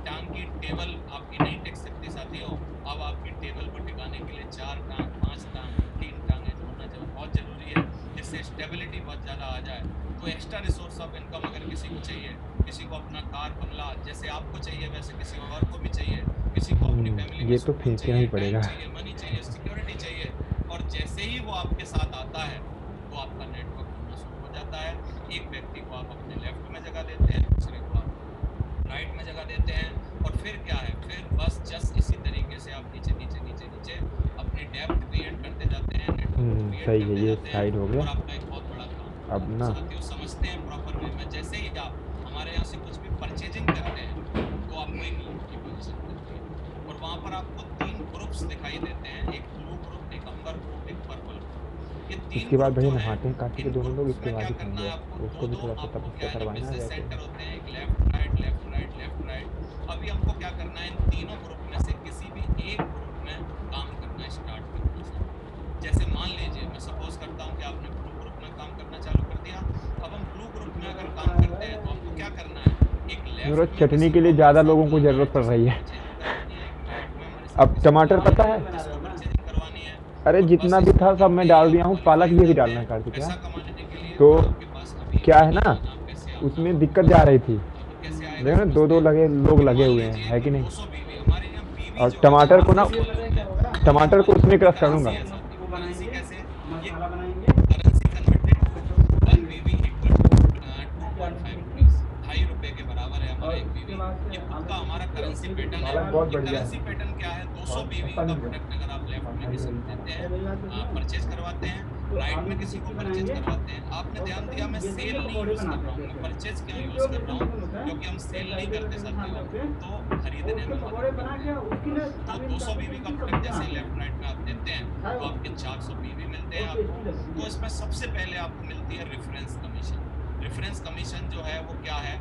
टांग की टेबल आपकी नहीं टिक सकती साथियों। अब आपकी टेबल को टिकाने के लिए 4 टांग, 5 टांग, 3 टांगें जोड़ना बहुत ज़रूरी है, जिससे स्टेबिलिटी बहुत ज़्यादा आ जाए। तो एक्स्ट्रा रिसोर्स ऑफ इनकम अगर किसी को चाहिए, किसी को अपना कार बंगला जैसे आपको चाहिए, वैसे किसी और को भी चाहिए, किसी को अपनी फैमिली में ये तो सुकून फेंकना चाहिए, ही पड़ेगा। टाइम चाहिए, मनी चाहिए, सिक्योरिटी चाहिए, और जैसे ही वो आपके साथ आता है, तो आपका नेटवर्क बनना शुरू हो जाता है। एक व्यक्ति को आप अपने लेफ्ट में जगह देते हैं, दूसरे को आप राइट में जगह देते हैं, और फिर क्या है, फिर बस जस्ट इसी तरीके से आप नीचे नीचे नीचे नीचे अपनी डेप्थ क्रिएट करते जाते हैं, नेटवर्क क्रिएट सही है, करते ये जाते साइड हैं, हो और गया। आपका एक बहुत बड़ा काम अब ना साथियों समझते हैं प्रॉपर वे में। जैसे ही आप हमारे यहाँ से कुछ भी परचेजिंग करते हैं, तो आपको एक लिंक की पोजीशन मिलती है, और वहाँ पर आपको 3 ग्रुप्स दिखाई देते हैं, एक ब्लू ग्रुप, एक अम्बर ग्रुप, एक पर्पल ग्रुप। ये 3 इसके बाद ग्रुप भैया जो है, नहाते हैं कार्तिक के इन दोनों लोग, ग्रुप्स इसके में बाद क्या ही करना खाएंगे। है, आपको उसको भी दो थोड़ा सा आपको क्या तपस्या है ना, करवाना है बिजनेस वैसे। सेंटर होते हैं, एक left right left right left right. अभी हमको क्या करना है, इन तीनों ग्रुप में से किसी भी एक ग्रुप में काम करना स्टार्ट करना है। जैसे मान लीजिए मैं सपोज करता हूँ कि आपने ब्लू ग्रुप में काम करना चालू कर दिया। अब हम ब्लू ग्रुप में अगर काम करते हैं, तो हमको क्या करना है, एक जरूरत लेफ्ट में चटनी किसी के को लिए हमारे ज़्यादा साथ लोगों को बुलाना ज़रूरत पड़ रही है। परचेजिंग करवानी है, एक राइट में हमारे साथ अब किसी को टमाटर बुलाना पता है, जिसको परचेजिंग करवानी है, अरे और जितना बस भी इस था सब मैं डाल आप दिया हूँ, पालक क्वालिफाई ये भी करते डालना है हैं कार्तिक पैसा यार। कमाने के लिए, तो और आपके पास अभी क्या है ना, आना पैसे आना उसमें दिक्कत जा रही थी, कैसे आएगा देखो ना दो समझते हैं। लगे लोग अभी लगे मान हुए हैं, लीजिए है कि कि नहीं। 200 बीवी हमारे यहाँ बीवी और जो है, टमाटर को ना, बीवी लोग हैं, टमाटर को उसमें क्रश करूँगा। करेंसी है साथियों, करेंसी कैसे, ये करेंसी कन्वर्टेड टू 1 बीवी इक्वल टू 2.5 रुपीस, 2.5 रुपए के बराबर है हमारा एक बीवी। ये खुद का हमारा करेंसी पैटर्न है। पालक बहुत ये बढ़िया है। करेंसी पैटर्न क्या है, 200 बीवी का प्रोडक्ट अगर आप लेफ्ट में किसी को देते हैं, परचेज करवाते हैं, राइट में किसी को परचेज करवाते हैं। आपने ध्यान दिया, मैं सेल नहीं यूज कर रहा हूँ, मैं परचेज क्यों यूज कर रहा हूँ, क्योंकि हम सेल नहीं करते साथियों, तो खरीदने में मदद करते हैं। तो 200 बीवी का प्रोडक्ट जैसे लेफ्ट राइट में आप देते हैं, तो आपके 400 बीवी मिलते हैं आपको। तो इसमें सबसे पहले आपको मिलती है रेफरेंस कमीशन। रेफरेंस कमीशन जो है वो क्या है,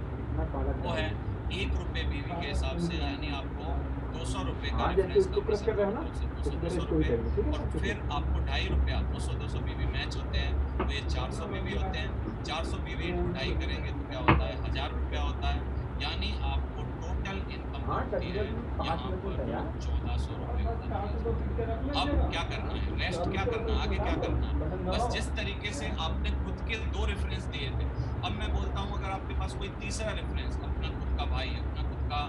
वो है 1 रुपये बीवी के हिसाब से, यानी आपको 200 रुपये का रेफरेंस कमीशन, 200 रुपये, और फिर आपको 2.5 रुपया, 200 बीवी मैच होते हैं, तो ये 400 बीवी होते हैं। 400 बीवी 2.5 करेंगे तो क्या होता है, 1000 रुपया होता है। यानी आपको टोटल नींद होती है, यहाँ पर 1400 रुपये अब क्या करना है, रेस्ट क्या करना है, आगे क्या करना है? बस जिस तरीके से आपने खुद के 2 रेफरेंस दिए थे, अब मैं बोलता हूँ अगर आपके पास कोई तीसरा रेफरेंस, अपना खुद का भाई, अपना खुद का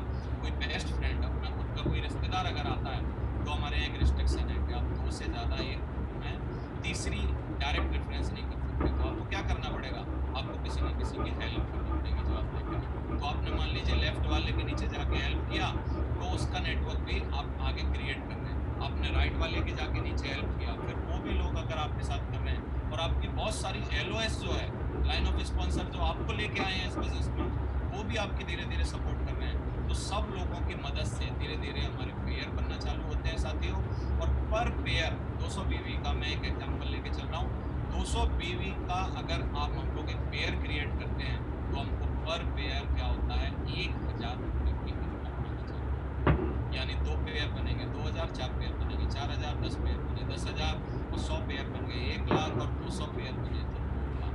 कोई बेस्ट फ्रेंड, अपना खुद का कोई रिश्तेदार अगर आता है, तो हमारे यहाँ एक रिस्ट्रिक्शन है कि आप 2 से ज़्यादा एक में तीसरी डायरेक्ट रेफरेंस नहीं कर सकते। तो आपको क्या करना पड़ेगा, आपको किसी न किसी की हेल्प करनी पड़ेगी जो आप लेकर। तो आपने मान लीजिए लेफ्ट वाले के नीचे जाके हेल्प किया, तो उसका नेटवर्क भी आप आगे क्रिएट कर रहे हैं। आपने राइट वाले के जाके नीचे हेल्प किया, फिर वो भी लोग अगर आपके साथ कर रहे हैं, और आपकी बहुत सारी LOS जो है, लाइन ऑफ स्पॉन्सर जो आपको लेके आए हैं इस बिजनेस में, वो भी आपकी धीरे धीरे सपोर्ट कर रहे हैं। तो सब लोगों की मदद से धीरे धीरे हमारे पेयर बनना चालू होते हैं साथियों। और पर पेयर 200 BV का मैं एक एग्जाम्पल लेके चल रहा हूँ। 200 BV का अगर आप हम लोग एक पेयर क्रिएट करते हैं, तो हमको पर पेयर क्या होता है, 1000 रुपये की इनकम होना चाहिए। यानी 2 पेयर बनेंगे 2000, 4 पेयर बनेंगे 4000, 10 पेयर बने 10,000, और 100 पेयर बन गए 1 लाख, और 200 पेयर बने तो 2 लाख।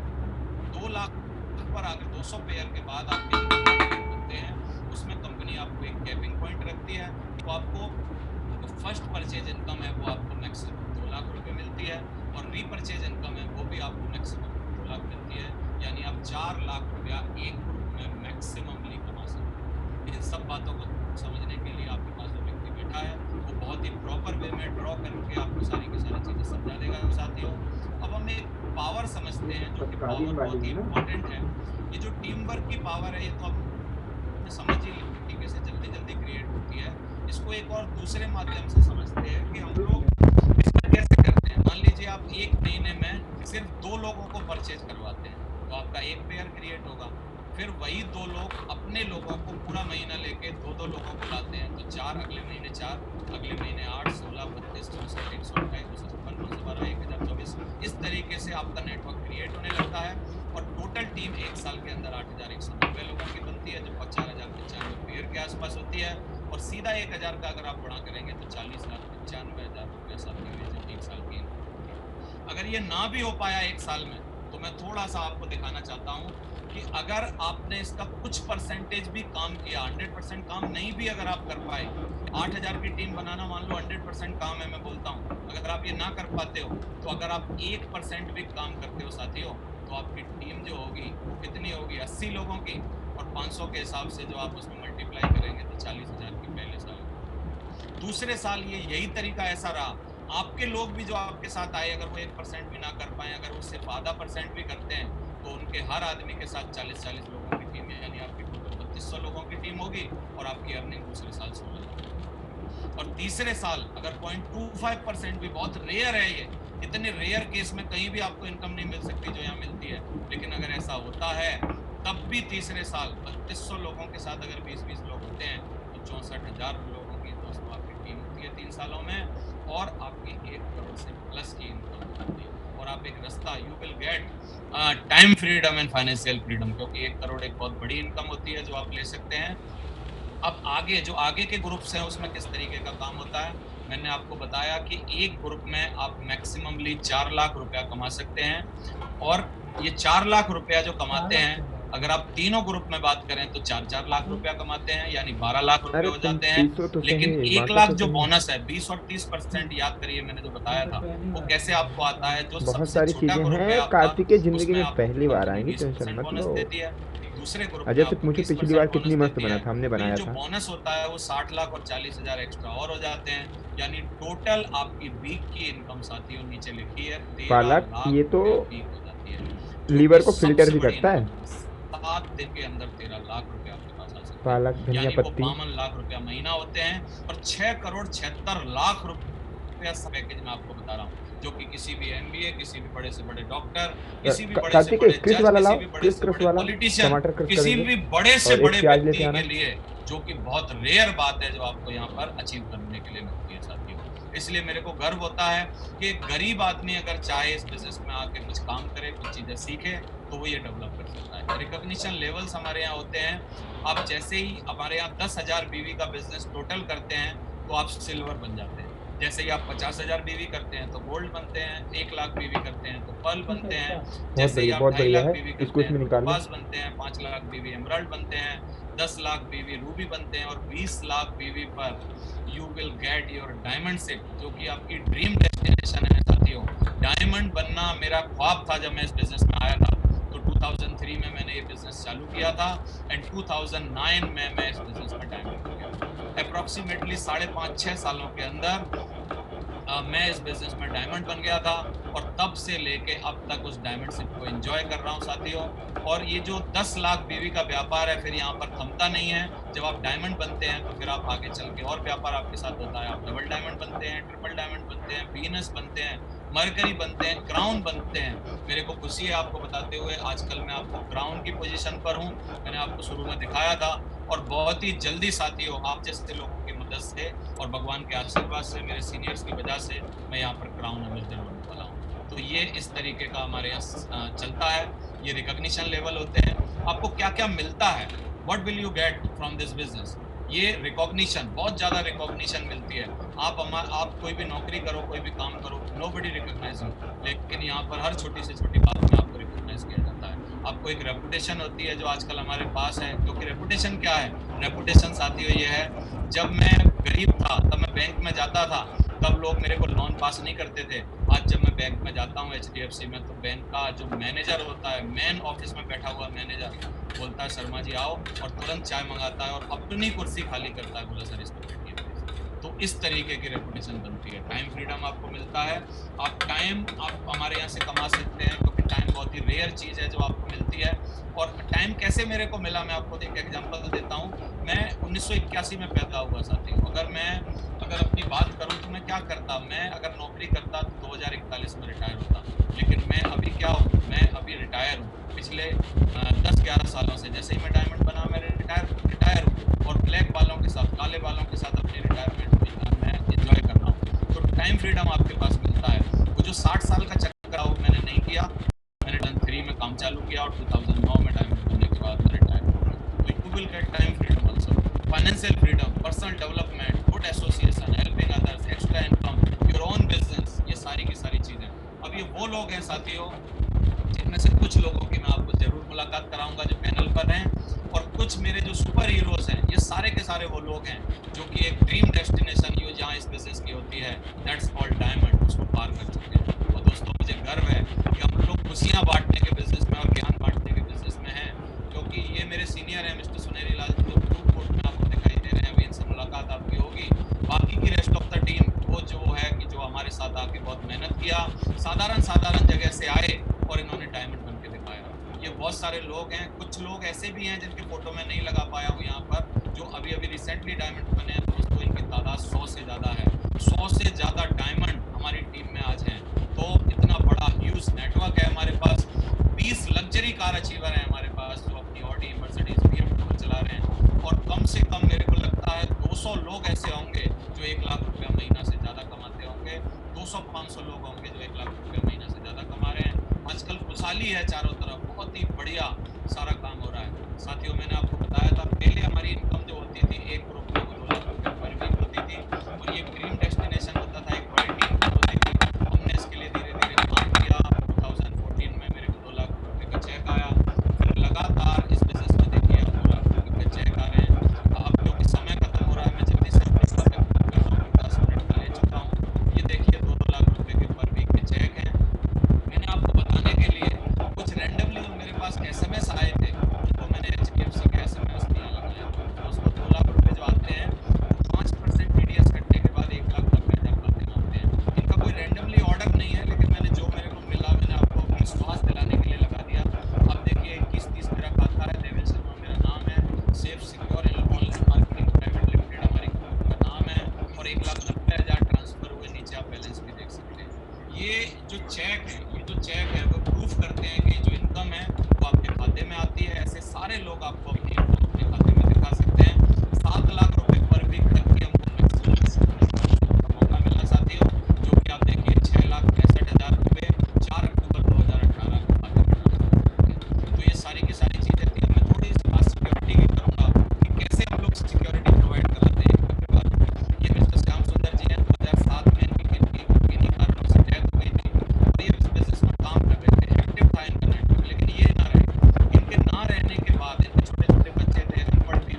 2 लाख पर अगर 200 पेयर के बाद आपके इनकम बनते हैं, उसमें कंपनी आपको एक कैपिंग पॉइंट रखती है। तो आपको जो फर्स्ट परचेज इनकम है वो आपको मैक्सिमम 2 लाख रुपए मिलती है, और रीपरचेज इनकम है वो भी आपको मैक्सिमम 2 लाख मिलती है। यानी आप 4 लाख रुपया एक ग्रुप में मैक्सिममली कमा सकते हैं। इन सब बातों को समझने के लिए आपके पास जो व्यक्ति बैठा है, वो बहुत ही प्रॉपर वे में ड्रॉ करके आपको सारी की सारी चीज़ें समझा देगा साथियों। अब हम एक पावर समझते हैं जो कि पावर बहुत ही इम्पोर्टेंट है। ये जो टीम वर्क की पावर है, ये तो आप समझ ही तरीके से जल्दी जल्दी क्रिएट होती है। इसको एक और दूसरे माध्यम से समझते हैं कि हम लोग इसमें कैसे करते हैं। मान लीजिए आप 1 महीने में सिर्फ 2 लोगों को परचेज करवाते हैं, तो आपका एक पेयर क्रिएट होगा। फिर वही 2 लोग अपने लोगों को पूरा महीना लेके 2-2 लोगों को लाते हैं, तो 4 अगले महीने 4, अगले महीने 8, 16, 32, 64, 128, 256, 212, 1024। इस तरीके से आपका नेटवर्क क्रिएट होने लगता है, और टोटल टीम 1 साल के अंदर 8190 लोगों की बनती है, जो 4095 पेयर के आसपास होती है। और सीधा 1000 का अगर आप बढ़ा करेंगे तो 40,95,000 रुपये साथी में जब 1 साल की। अगर ये ना भी हो पाया 1 साल में, तो मैं थोड़ा सा आपको दिखाना चाहता हूँ कि अगर आपने इसका कुछ परसेंटेज भी काम किया, 100% काम नहीं भी अगर आप कर पाए, 8000 की टीम बनाना मान लो 100% काम है, मैं बोलता हूँ, अगर आप ये ना कर पाते हो, तो अगर आप 1% भी काम करते हो साथियों, तो आपकी टीम जो होगी वो कितनी होगी, 80 लोगों की, और 500 के हिसाब से जो आप उसमें मल्टीप्लाई करेंगे तो 40,000 की पहले साल। दूसरे साल ये यही तरीका ऐसा रहा, आपके लोग भी जो आपके साथ आए, अगर वो 1% भी ना कर पाए, अगर वो सिर्फ आधा % भी करते हैं, तो उनके हर आदमी के साथ 40-40 लोगों की टीम है, यानी आपकी टोटल 3200 लोगों की टीम होगी, और आपकी अर्निंग दूसरे साल 16 लाख। और तीसरे साल अगर 0.25% भी, बहुत रेयर है ये, इतने रेयर केस में कहीं भी आपको इनकम नहीं मिल सकती जो यहाँ मिलती है, लेकिन अगर ऐसा होता है तब भी तीसरे साल 3200 लोगों के साथ अगर 20-20 लोग होते हैं, तो 64,000 लोगों की दोस्तों आपकी टीम होती है 3 सालों में, और आपकी 1 करोड़ से प्लस की इनकम होती है। और आप एक रास्ता, you will get time freedom and financial freedom, क्योंकि 1 करोड़ एक बहुत बड़ी इनकम होती है जो आप ले सकते हैं। अब आगे जो आगे के ग्रुप्स हैं उसमें किस तरीके का काम होता है, मैंने आपको बताया कि एक ग्रुप में आप मैक्सिममली 4 लाख रुपया कमा सकते हैं, और ये 4 लाख रुपया जो कमाते हैं, अगर आप तीनों ग्रुप में बात करें तो 4-4 लाख रुपया कमाते हैं, यानी 12 लाख रुपए हो जाते हैं। लेकिन 1 लाख जो बोनस है, 20 और 30% याद करिए मैंने जो बताया था, वो कैसे आपको आता है, जो बहुत सबसे सारी छोटा चीजें ग्रुप है हैं आपका, कार्तिक के जिंदगी उसमें में आपको पहली बार कंपनी आएंगी, 20% टेंशन मत बोनस लो। देती है। दूसरे ग्रुप में अजय से आपको पूछो 20% पिछली बार बोनस कितनी मस्त देती बना है। था, हमने तो ये बनाया जो था। बोनस होता है वो 60 लाख और 40,000 एक्स्ट्रा और हो जाते हैं, यानी टोटल आपकी वीक की इनकम साथियों नीचे लिखी है 13 पालक लाख ये तो वीक हो जाती है, जो लीवर कि को फिल्टर सबसे भी बड़ी करता है। इनकम। 7 दिन के अंदर 13 लाख रुपए आपके पास आ सकते पालक, हैं, धनिया यानी वो पत्ती, 52 लाख रुपया महीना होते हैं, और 6 करोड़ 76 लाख रुपया पैकेज मैं आपको बता रहा हूँ, जो कि किसी भी MBA, किसी भी बड़े से बड़े डॉक्टर, किसी भी बड़े से कार्तिक बड़े क्रिस जज, वाला किसी लाओ, भी बड़े क्रिस से क्रश बड़े वाला, पॉलिटिशियन, टमाटर क्रश किसी करेंगे, भी बड़े से और बड़े एक प्याज लेते व्यक्ति आना। के लिए, जो कि बहुत रेयर बात है जो आपको यहाँ पर अचीव करने के लिए मिलती है साथियों। इसलिए मेरे को गर्व होता है कि एक गरीब आदमी अगर चाहे इस बिजनेस में आके कुछ काम करे, कुछ चीजें सीखे, तो वो ये डेवलप कर सकता है। रिकॉग्निशन लेवल्स हमारे यहाँ होते हैं, आप जैसे ही हमारे यहाँ 10,000 BV का बिजनेस टोटल करते हैं, तो आप सिल्वर बन जाते हैं। जैसे ही आप 50,000 BV करते हैं तो गोल्ड बनते हैं, 1 लाख BV करते हैं तो पर्ल बनते हैं, जैसे ही आप 2.5 लाख BV इसको करते इसमें हैं तो निकालो। टोपाज बनते हैं, 5 लाख BV एमराल्ड बनते हैं, 10 लाख बीवी रूबी बनते हैं, और 20 लाख बीवी पर you will get your diamond ship, जो कि आपकी ड्रीम डेस्टिनेशन है साथियों। डायमंड बनना मेरा ख्वाब था जब मैं इस बिजनेस में आया था। तो 2003 में मैंने ये बिजनेस चालू किया था एंड 2009 में मैं इस बिजनेस में डायमंड बन गया। अप्रॉक्सीमेटली 5.5-6 सालों के अंदर मैं इस बिजनेस में डायमंड बन गया था, और तब से लेके अब तक उस डायमंड शिप को एंजॉय कर रहा हूँ साथियों। और ये जो 10 लाख बीवी का व्यापार है फिर यहाँ पर थमता नहीं है। जब आप डायमंड बनते हैं तो फिर आप आगे चल के और व्यापार आपके साथ होता है। आप डबल डायमंड बनते हैं, ट्रिपल डायमंड बनते हैं, वीनस बनते हैं, मरकरी बनते हैं, क्राउन बनते हैं। मेरे को खुशी है आपको बताते हुए आजकल मैं आपको क्राउन की पोजीशन पर हूँ। मैंने आपको शुरू में दिखाया था, और बहुत ही जल्दी साथियों आप जैसे लोगों की मदद से और भगवान के आशीर्वाद से, मेरे सीनियर्स की वजह से मैं यहाँ पर क्राउन अमेजर होने वाला हूँ। तो ये इस तरीके का हमारे यहाँ चलता है। ये रिकॉग्निशन लेवल होते हैं। आपको क्या क्या मिलता है, what will you get from this business? ये रिकॉग्निशन, बहुत ज़्यादा रिकॉग्निशन मिलती है। आप कोई भी नौकरी करो, कोई भी काम करो, नोबडी रिकॉग्नाइज, लेकिन यहाँ पर हर छोटी से छोटी बात में आपको रिकॉग्नाइज किया जाता है। आपको एक रेपुटेशन होती है जो आजकल हमारे पास है, क्योंकि रेपुटेशन क्या है? रेपुटेशन साथियों ये है, जब मैं गरीब था तब मैं बैंक में जाता था, तब लोग मेरे को लोन पास नहीं करते थे। आज जब मैं बैंक में जाता हूँ HDFC में, तो बैंक का जो मैनेजर होता है, मेन ऑफिस में बैठा हुआ मैनेजर बोलता है शर्मा जी आओ, और तुरंत चाय मंगाता है और अपनी कुर्सी खाली करता है, बोला सर इस पर बैठिए। तो इस तरीके की रेपुटेशन बनती है। टाइम फ्रीडम आपको मिलता है। आप हमारे यहाँ से कमा सकते हैं, क्योंकि टाइम बहुत ही रेयर चीज़ है जो आपको मिलती है। और टाइम कैसे मेरे को मिला, मैं आपको एक एग्जांपल देता हूँ। मैं 1981 में पैदा हुआ साथी। अगर अपनी बात करूँ तो मैं क्या करता, मैं अगर नौकरी करता तो 2041 में रिटायर होता, लेकिन मैं अभी क्या हूँ, मैं अभी रिटायर हूँ। पिछले 10-11 सालों से जैसे ही मैं डायमंड बना मैं रिटायर हूँ, और ब्लैक बालों के साथ, काले बालों के साथ अपनी रिटायरमेंट मैं एंजॉय कर रहा हूँ। तो टाइम फ्रीडम आपके पास मिलता है। वो जो 60 साल का चक्कर है वो मैंने नहीं किया। मैंने 2003 में काम चालू किया और 2009 में डायमंड बनने के बाद मैं रिटायर हो गया। तो you will get time freedom also, financial freedom, personal development, good association, helping others, extra income, your own business, ये सारी की सारी चीज़ें। अब ये वो लोग हैं साथियों, जिनमें से कुछ लोगों की मैं आपको जरूर मुलाकात कराऊंगा जो पैनल पर हैं, और कुछ मेरे जो सुपर हीरोज हैं, ये सारे के सारे वो लोग हैं जो कि एक ड्रीम डेस्टिनेशन जो जहाँ इस बिजनेस की होती है, दैट्स कॉल्ड डायमंड, उसको पार कर चुके हैं। और दोस्तों मुझे गर्व है कि हम लोग खुशियाँ बांटने के बिजनेस में और ज्ञान बांटने के बिजनेस में हैं, क्योंकि ये मेरे सीनियर हैं मिस्टर सुनेरी लाल जी, जो ब्लू कोट में आपको दिखाई दे रहे हैं। अभी इनसे मुलाकात आपकी होगी। बाकी की रेस्ट ऑफ द टीम वो जो है कि जो हमारे साथ आके बहुत मेहनत किया, साधारण जगह से आए और इन्होंने डायमंड बन के दिखाया। ये बहुत सारे लोग हैं। कुछ लोग ऐसे भी हैं जिनके फोटो में नहीं लगा पाया हूँ यहाँ पर, जो अभी रिसेंटली डायमंड बने हैं। दोस्तों इनकी तादाद 100 से ज़्यादा है। 100 से ज़्यादा डायमंड हमारी टीम में आज हैं। तो इतना बड़ा ह्यूज नेटवर्क है हमारे पास। 20 लग्जरी कार अचीवर हैं हमारे पास, जो अपनी ऑडी, मर्सिडीज, BMW चला रहे हैं। और कम से कम मेरे को लगता है 200 लोग ऐसे होंगे जो 1 लाख रुपया महीना से ज़्यादा कमाते होंगे। 200-500 लोग होंगे जो 1 लाख रुपया महीना से ज़्यादा कमा रहे हैं। आजकल खुशहाली है चारों तरफ, बहुत ही बढ़िया सारा काम हो रहा है साथियों। मैंने आपको बताया था पहले हमारी इनकम जो होती थी 1 रुपये को 2 लाख रुपये पर वीक होती थी, और ये ड्रीम डेस्टिनेशन होता था, एक बड़ी टीम होती थी। हमने इसके लिए धीरे धीरे काम किया। 2014 में मेरे को 2 लाख रुपये का चेक आया। फिर लगातार इस बिजनेस में देखिए 2 लाख रुपये के चेक आ रहे हैं। अब जो कि समय खत्म हो रहा है, मैं जल्दी से 10 मिनट का ले चुका हूँ। ये देखिए 2-2 लाख रुपये के पर वीक के चेक हैं। मैंने आपको बताने के लिए कुछ रैंडमली मेरे पास SMS आए थे, तो मैंने HDFC के SMS दिया लगाया। उसको 2 लाख रुपये जो आते हैं 5% TDS कटने के बाद 1,90,000 आते हैं। इनका कोई रैंडमली ऑर्डर नहीं है, लेकिन मैंने जो मेरे को मिला मैंने आपको अपनी विश्वास दिलाने के लिए लगा दिया। अब देखिए 21-30 मेरा खाता है, देवेश शर्मा मेरा नाम है, safe secure online marketing private limited हमारी कंपनी का नाम है, और 1,90,000 ट्रांसफर हुए। नीचे आप बैलेंस भी देख सकते हैं। ये जो चेक है वो प्रूफ करते हैं कि जो इनकम है वो आपके खाते में आती है। ऐसे सारे लोग आपको अपनी इनकम अपने खाते में दिखा सकते हैं। 7 लाख रुपए पर वीक तक की हमको मैक्सिमम का मौका मिला साथियों, जो कि आप देखिए 6,65,000 रुपये 4 अक्टूबर 2018 को खाते में डाला। तो ये सारी की सारी चीज़ें थी। मैं थोड़ी सी बात सिक्योरिटी की करूँगा कि कैसे हम लोग सिक्योरिटी प्रोवाइड कराते हैं एक के बाद। ये मिस्टर श्याम सुंदर जी हैं, 2007 में किन्हीं कारणों से डेथ हो गई थी, और ये इस बिजनेस में काम कर रहे थे, एक्टिव था इनका नेटवर्क। लेकिन ये ना रहे, इनके ना रहने के बाद इनके छोटे छोटे बच्चे थे, अनपढ़ भी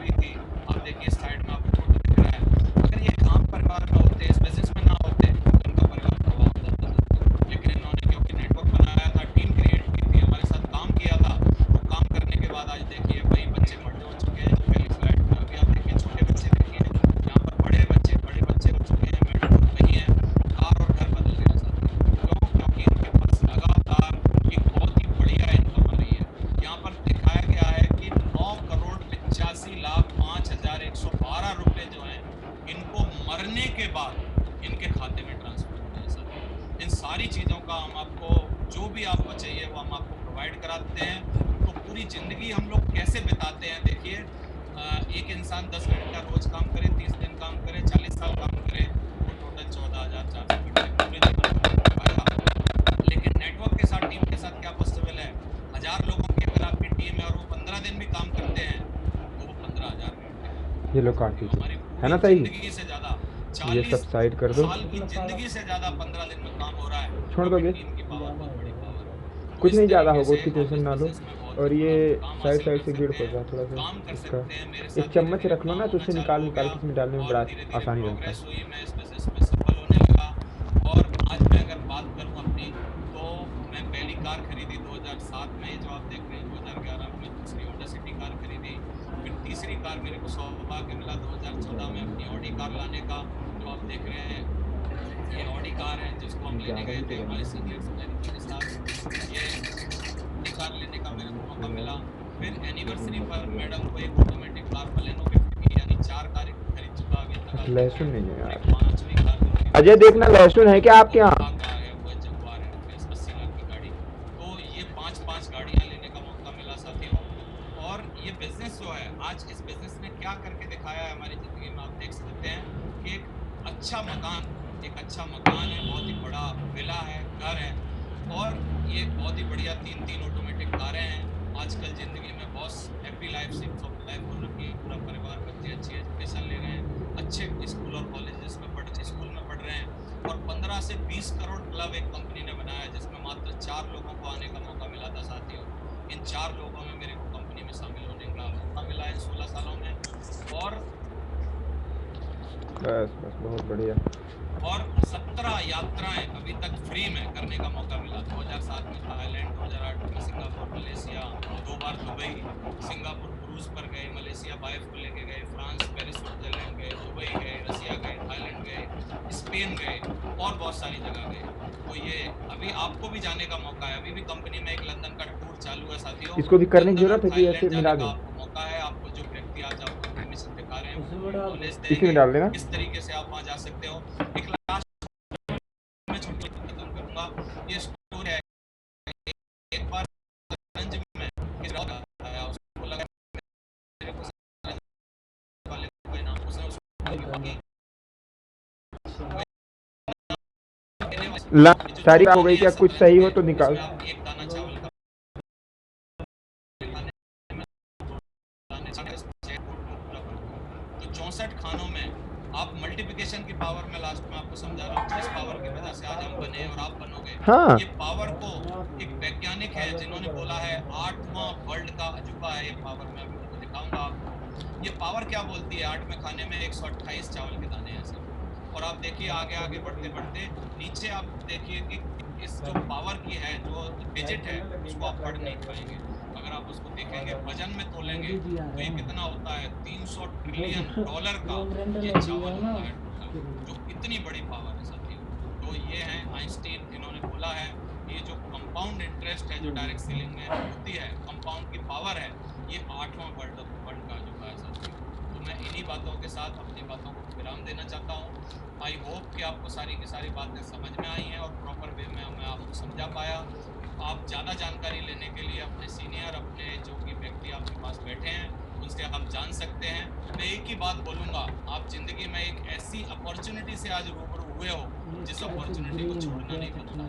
चाहिए वो हम आपको प्रोवाइड कराते हैं। तो पूरी ज़िंदगी हम लोग कैसे बिताते हैं देखिए, एक इंसान 10 घंटा रोज काम करे, 30 दिन काम करे, 40 साल काम करे, वो टोटल 14,400 घंटे पूरे जीवन में पाएगा। लेकिन नेटवर्क के साथ, टीम के साथ क्या पॉसिबल है, 1000 लोगों की अगर आपकी टीम है और वो 15 दिन भी काम करते हैं तो वो 15,000 घंटे। ये लो काट दीजिए, हमारी है ना पूरी सही? जिंदगी से ज्यादा ये सब 40 साइड कर दो, साल की जिंदगी से ज्यादा 15 दिन में काम हो रहा है। छोड़ क्योंकि दोगे? टीम की पावर बहुत बड़ी पावर है। तो कुछ इस नहीं ज़्यादा तरीके होगा, से उसकी आप टेंशन इस ना लो। बिजनेस में बहुत और ये काम साइड हासिल साइड से कर गिर सकते होगा हैं, थोड़ा सा काम कर इसका। सकते हैं। मेरे एक साथ चम्मच धीरे-धीरे रख लो ना, काम तो होना उससे चालू निकाल हो निकाल गया के इसमें डालने में और बड़ा धीरे-धीरे आसानी रहता प्रोग्रेस है। हुई, मैं इस बिजनेस में सफल होने लगा। और आज मैं अगर बात करूं अपनी, तो मैं पहली कार खरीदी 2007 में, जो आप देख रहे हैं 2011 में दूसरी होंडा सिटी कार खरीदी। फिर तीसरी कार मेरे को सौभाग्य मिला 2014 में अपनी ऑडी कार लाने का, जो आप देख रहे हैं ये ऑडी कार है, जिसको हम लेने ज़्यादा गए भी तो थे करना हमारे है। सीनियर्स अमेरिका के साथ। ये ऑडी कार लेने का मेरे को मौका मिला। फिर एनिवर्सरी पर मैडम को एक ऑटोमेटिक कार बलेनो गिफ्ट की, यानी 4 कारें खरीद चुका अभी तक आप देख लहसुन रहे नहीं है हैं। और यार। एक 5वीं कार जो अभी अजय देखना, लहसुन है क्या आपके यहाँ? कार है, वो जगुआर है, 80 लाख की गाड़ी। तो ये 5-5 गाड़ियां लेने का मौका मिला साथियों। और ये बिजनेस जो है, आज इस बिजनेस ने क्या करके दिखाया है हमारी जिंदगी में, आप देख सकते हैं कि एक अच्छा मकान है, बहुत ही बड़ा विला है, घर है, और ये बहुत ही बढ़िया 3-3 ऑटोमेटिक कारें हैं। आजकल जिंदगी में बहुत happy life, six of life हो रखी है, पूरा परिवार, बच्चे अच्छी एजुकेशन ले रहे हैं, अच्छे स्कूल और कॉलेजेस में स्कूल में पढ़ रहे हैं। और 15 से 20 करोड़ क्लब एक कंपनी ने बनाया, जिसमें मात्र 4 लोगों को आने का मौका मिला था साथियों। इन 4 लोगों में मेरे को कंपनी में शामिल होने का मौका मिला है 16 सालों में। और बस बस, बहुत बढ़िया। 17 यात्राएं अभी तक फ्री में करने का मौका मिला। 2007 में थाईलैंड, 2008 में सिंगापुर, मलेशिया, 2 बार दुबई, सिंगापुर क्रूज पर गए, मलेशिया वाइफ को लेके गए, फ्रांस, पेरिस, स्विट्जरलैंड गए, दुबई गए, रसिया गए, थाईलैंड गए, स्पेन गए, और बहुत सारी जगह गए। तो ये अभी आपको भी जाने का मौका है। अभी भी कंपनी में एक लंदन का टूर चालू है साथियों। इसको भी करने की लंदन और जरूरत है कि ऐसे थाईलैंड मिला जाने का दो? आपको मौका है। आपको जो व्यक्ति आज आपको परमिशन दिखा रहे हैं उसमें वो बड़ा नॉलेज इसी में देंगे डाल देना। किस तरीके से आप वहाँ जा सकते हो। एक लास्ट मैं छोटी खत्म करूंगा, ये स्टोरी है। एक बार रंज में किसी और आया, उसको लगा मेरे को वाले कोई नाम, उसने उसको सारी हो गई क्या? कुछ सही हो तो निकाल। एक दाना चावल का तो 64 खानों में आप मल्टीप्लिकेशन की पावर में, लास्ट में आपको समझा रहा हूँ, जिस पावर की वजह से आज हम बने और आप बनोगे। हाँ। ये पावर को एक वैज्ञानिक है जिन्होंने बोला है, 8वां वर्ल्ड का अजूबा है ये पावर, मैं अभी आपको दिखाऊंगा आपको। ये पावर क्या बोलती है, 8वें खाने में 128 चावल के दाने हैं सिर्फ। और आप देखिए आगे आगे बढ़ते बढ़ते नीचे आप देखिए कि इस जो पावर की है, जो डिजिट है, उसको आप पढ़ नहीं पाएंगे। अगर आप उसको देखेंगे, वजन में तोलेंगे, तो ये कितना होता है, $300 ट्रिलियन का ये चावल होता है टोटल, जो इतनी बड़ी पावर है साथियों। तो ये है आइंस्टीन, इन्होंने बोला है ये जो कंपाउंड इंटरेस्ट है, जो डायरेक्ट सेलिंग में होती है, कंपाउंड की पावर है, ये 8वां वर्ल्ड का अजूबा है साथियों। तो मैं इन्हीं बातों के साथ अपनी बातों को विराम देना चाहता हूँ। आई होप कि आपको सारी की सारी बातें समझ में आई हैं और प्रॉपर वे में मैं आपको समझा पाया। आप ज़्यादा जानकारी लेने के लिए अपने सीनियर, अपने जो भी व्यक्ति आपके पास बैठे हैं, उनसे आप जान सकते हैं। मैं एक ही बात बोलूँगा, आप ज़िंदगी में एक ऐसी अपॉर्चुनिटी से आज रूबरू हुए हो, जिस अपॉर्चुनिटी को छोड़ना नहीं बनता।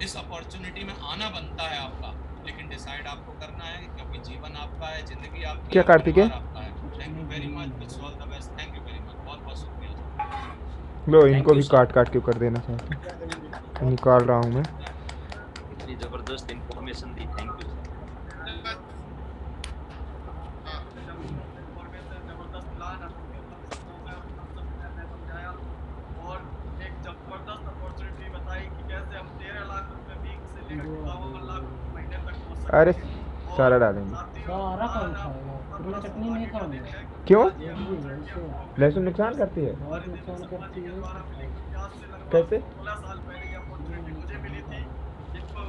इस अपॉर्चुनिटी में आना बनता है आपका, लेकिन डिसाइड आपको करना है, क्योंकि जीवन आपका है, ज़िंदगी आपकी क्या है, कार्तिक है? परिवार आपका है। Thank you very much, wish all the best. Thank you very much, बहुत बहुत शुक्रिया। लो इनको भी काट काट के कर देना चाहते हैं, निकाल रहा हूँ मैं। इतनी जबरदस्त इंफॉर्मेशन दी, थैंक यू। जबरदस्त प्लान और एक जबरदस्त अपॉर्चुनिटी बताई कि कैसे हम 13 लाख रुपए वीक से लेकर 52 लाख महीने तक पहुंच सकते हैं। अरे सारा डालेंगे। सारा कौन खाएगा? पूरी चटनी नहीं खाऊंगा। क्यों? कैसे? लहसुन नुकसान करती है? बहुत नुकसान करती है। कैसे? 16 साल पहले ये अपॉर्चुनिटी मुझे मिली थी, जिनको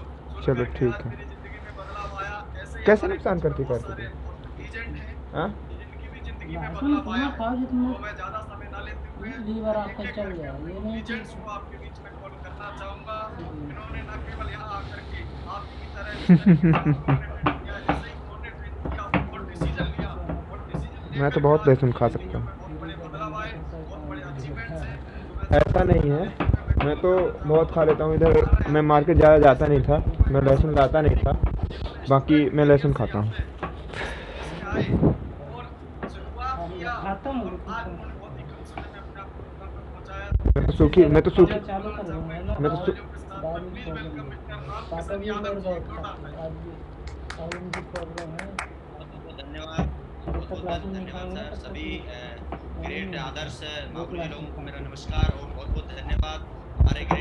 चलो ठीक है। मेरी जिंदगी में बदलाव आया। ऐसे ही कैसे हमारे नुकसान करती बहुत कार्तिक? सारे एजेंट हैं हाँ? जिनकी भी जिंदगी में लहसुन बदलाव आया इतना खाओ जितना तो मैं ज्यादा समय ना लेते हुए लीवर आपका चल जाए। ये नहीं कि एजेंट्स को आपके बीच में कॉल करना चाहूंगा। इन्होंने न केवल यहाँ आकर के आपकी तरह मैं तो बहुत लहसुन खा सकता हूँ, ऐसा नहीं है। मैं तो बहुत खा लेता हूँ। इधर मैं मार्केट ज़्यादा जाता नहीं था, मैं लहसुन लाता नहीं था, बाकी मैं लहसुन खाता हूँ। खाता हूँ लेकिन मैं तो सूखी चालू कर दूंगा ना, मैं तो बाद में प्रॉब्लम है, पापा भी उधर बहुत खाते हैं, आज भी साउंड की प्रॉब्लम है। बहुत धन्यवाद, बहुत बहुत धन्यवाद सर। सभी ग्रेट आदर्श मामूली लोगों को मेरा नमस्कार और बहुत बहुत धन्यवाद। हमारे ग्रेट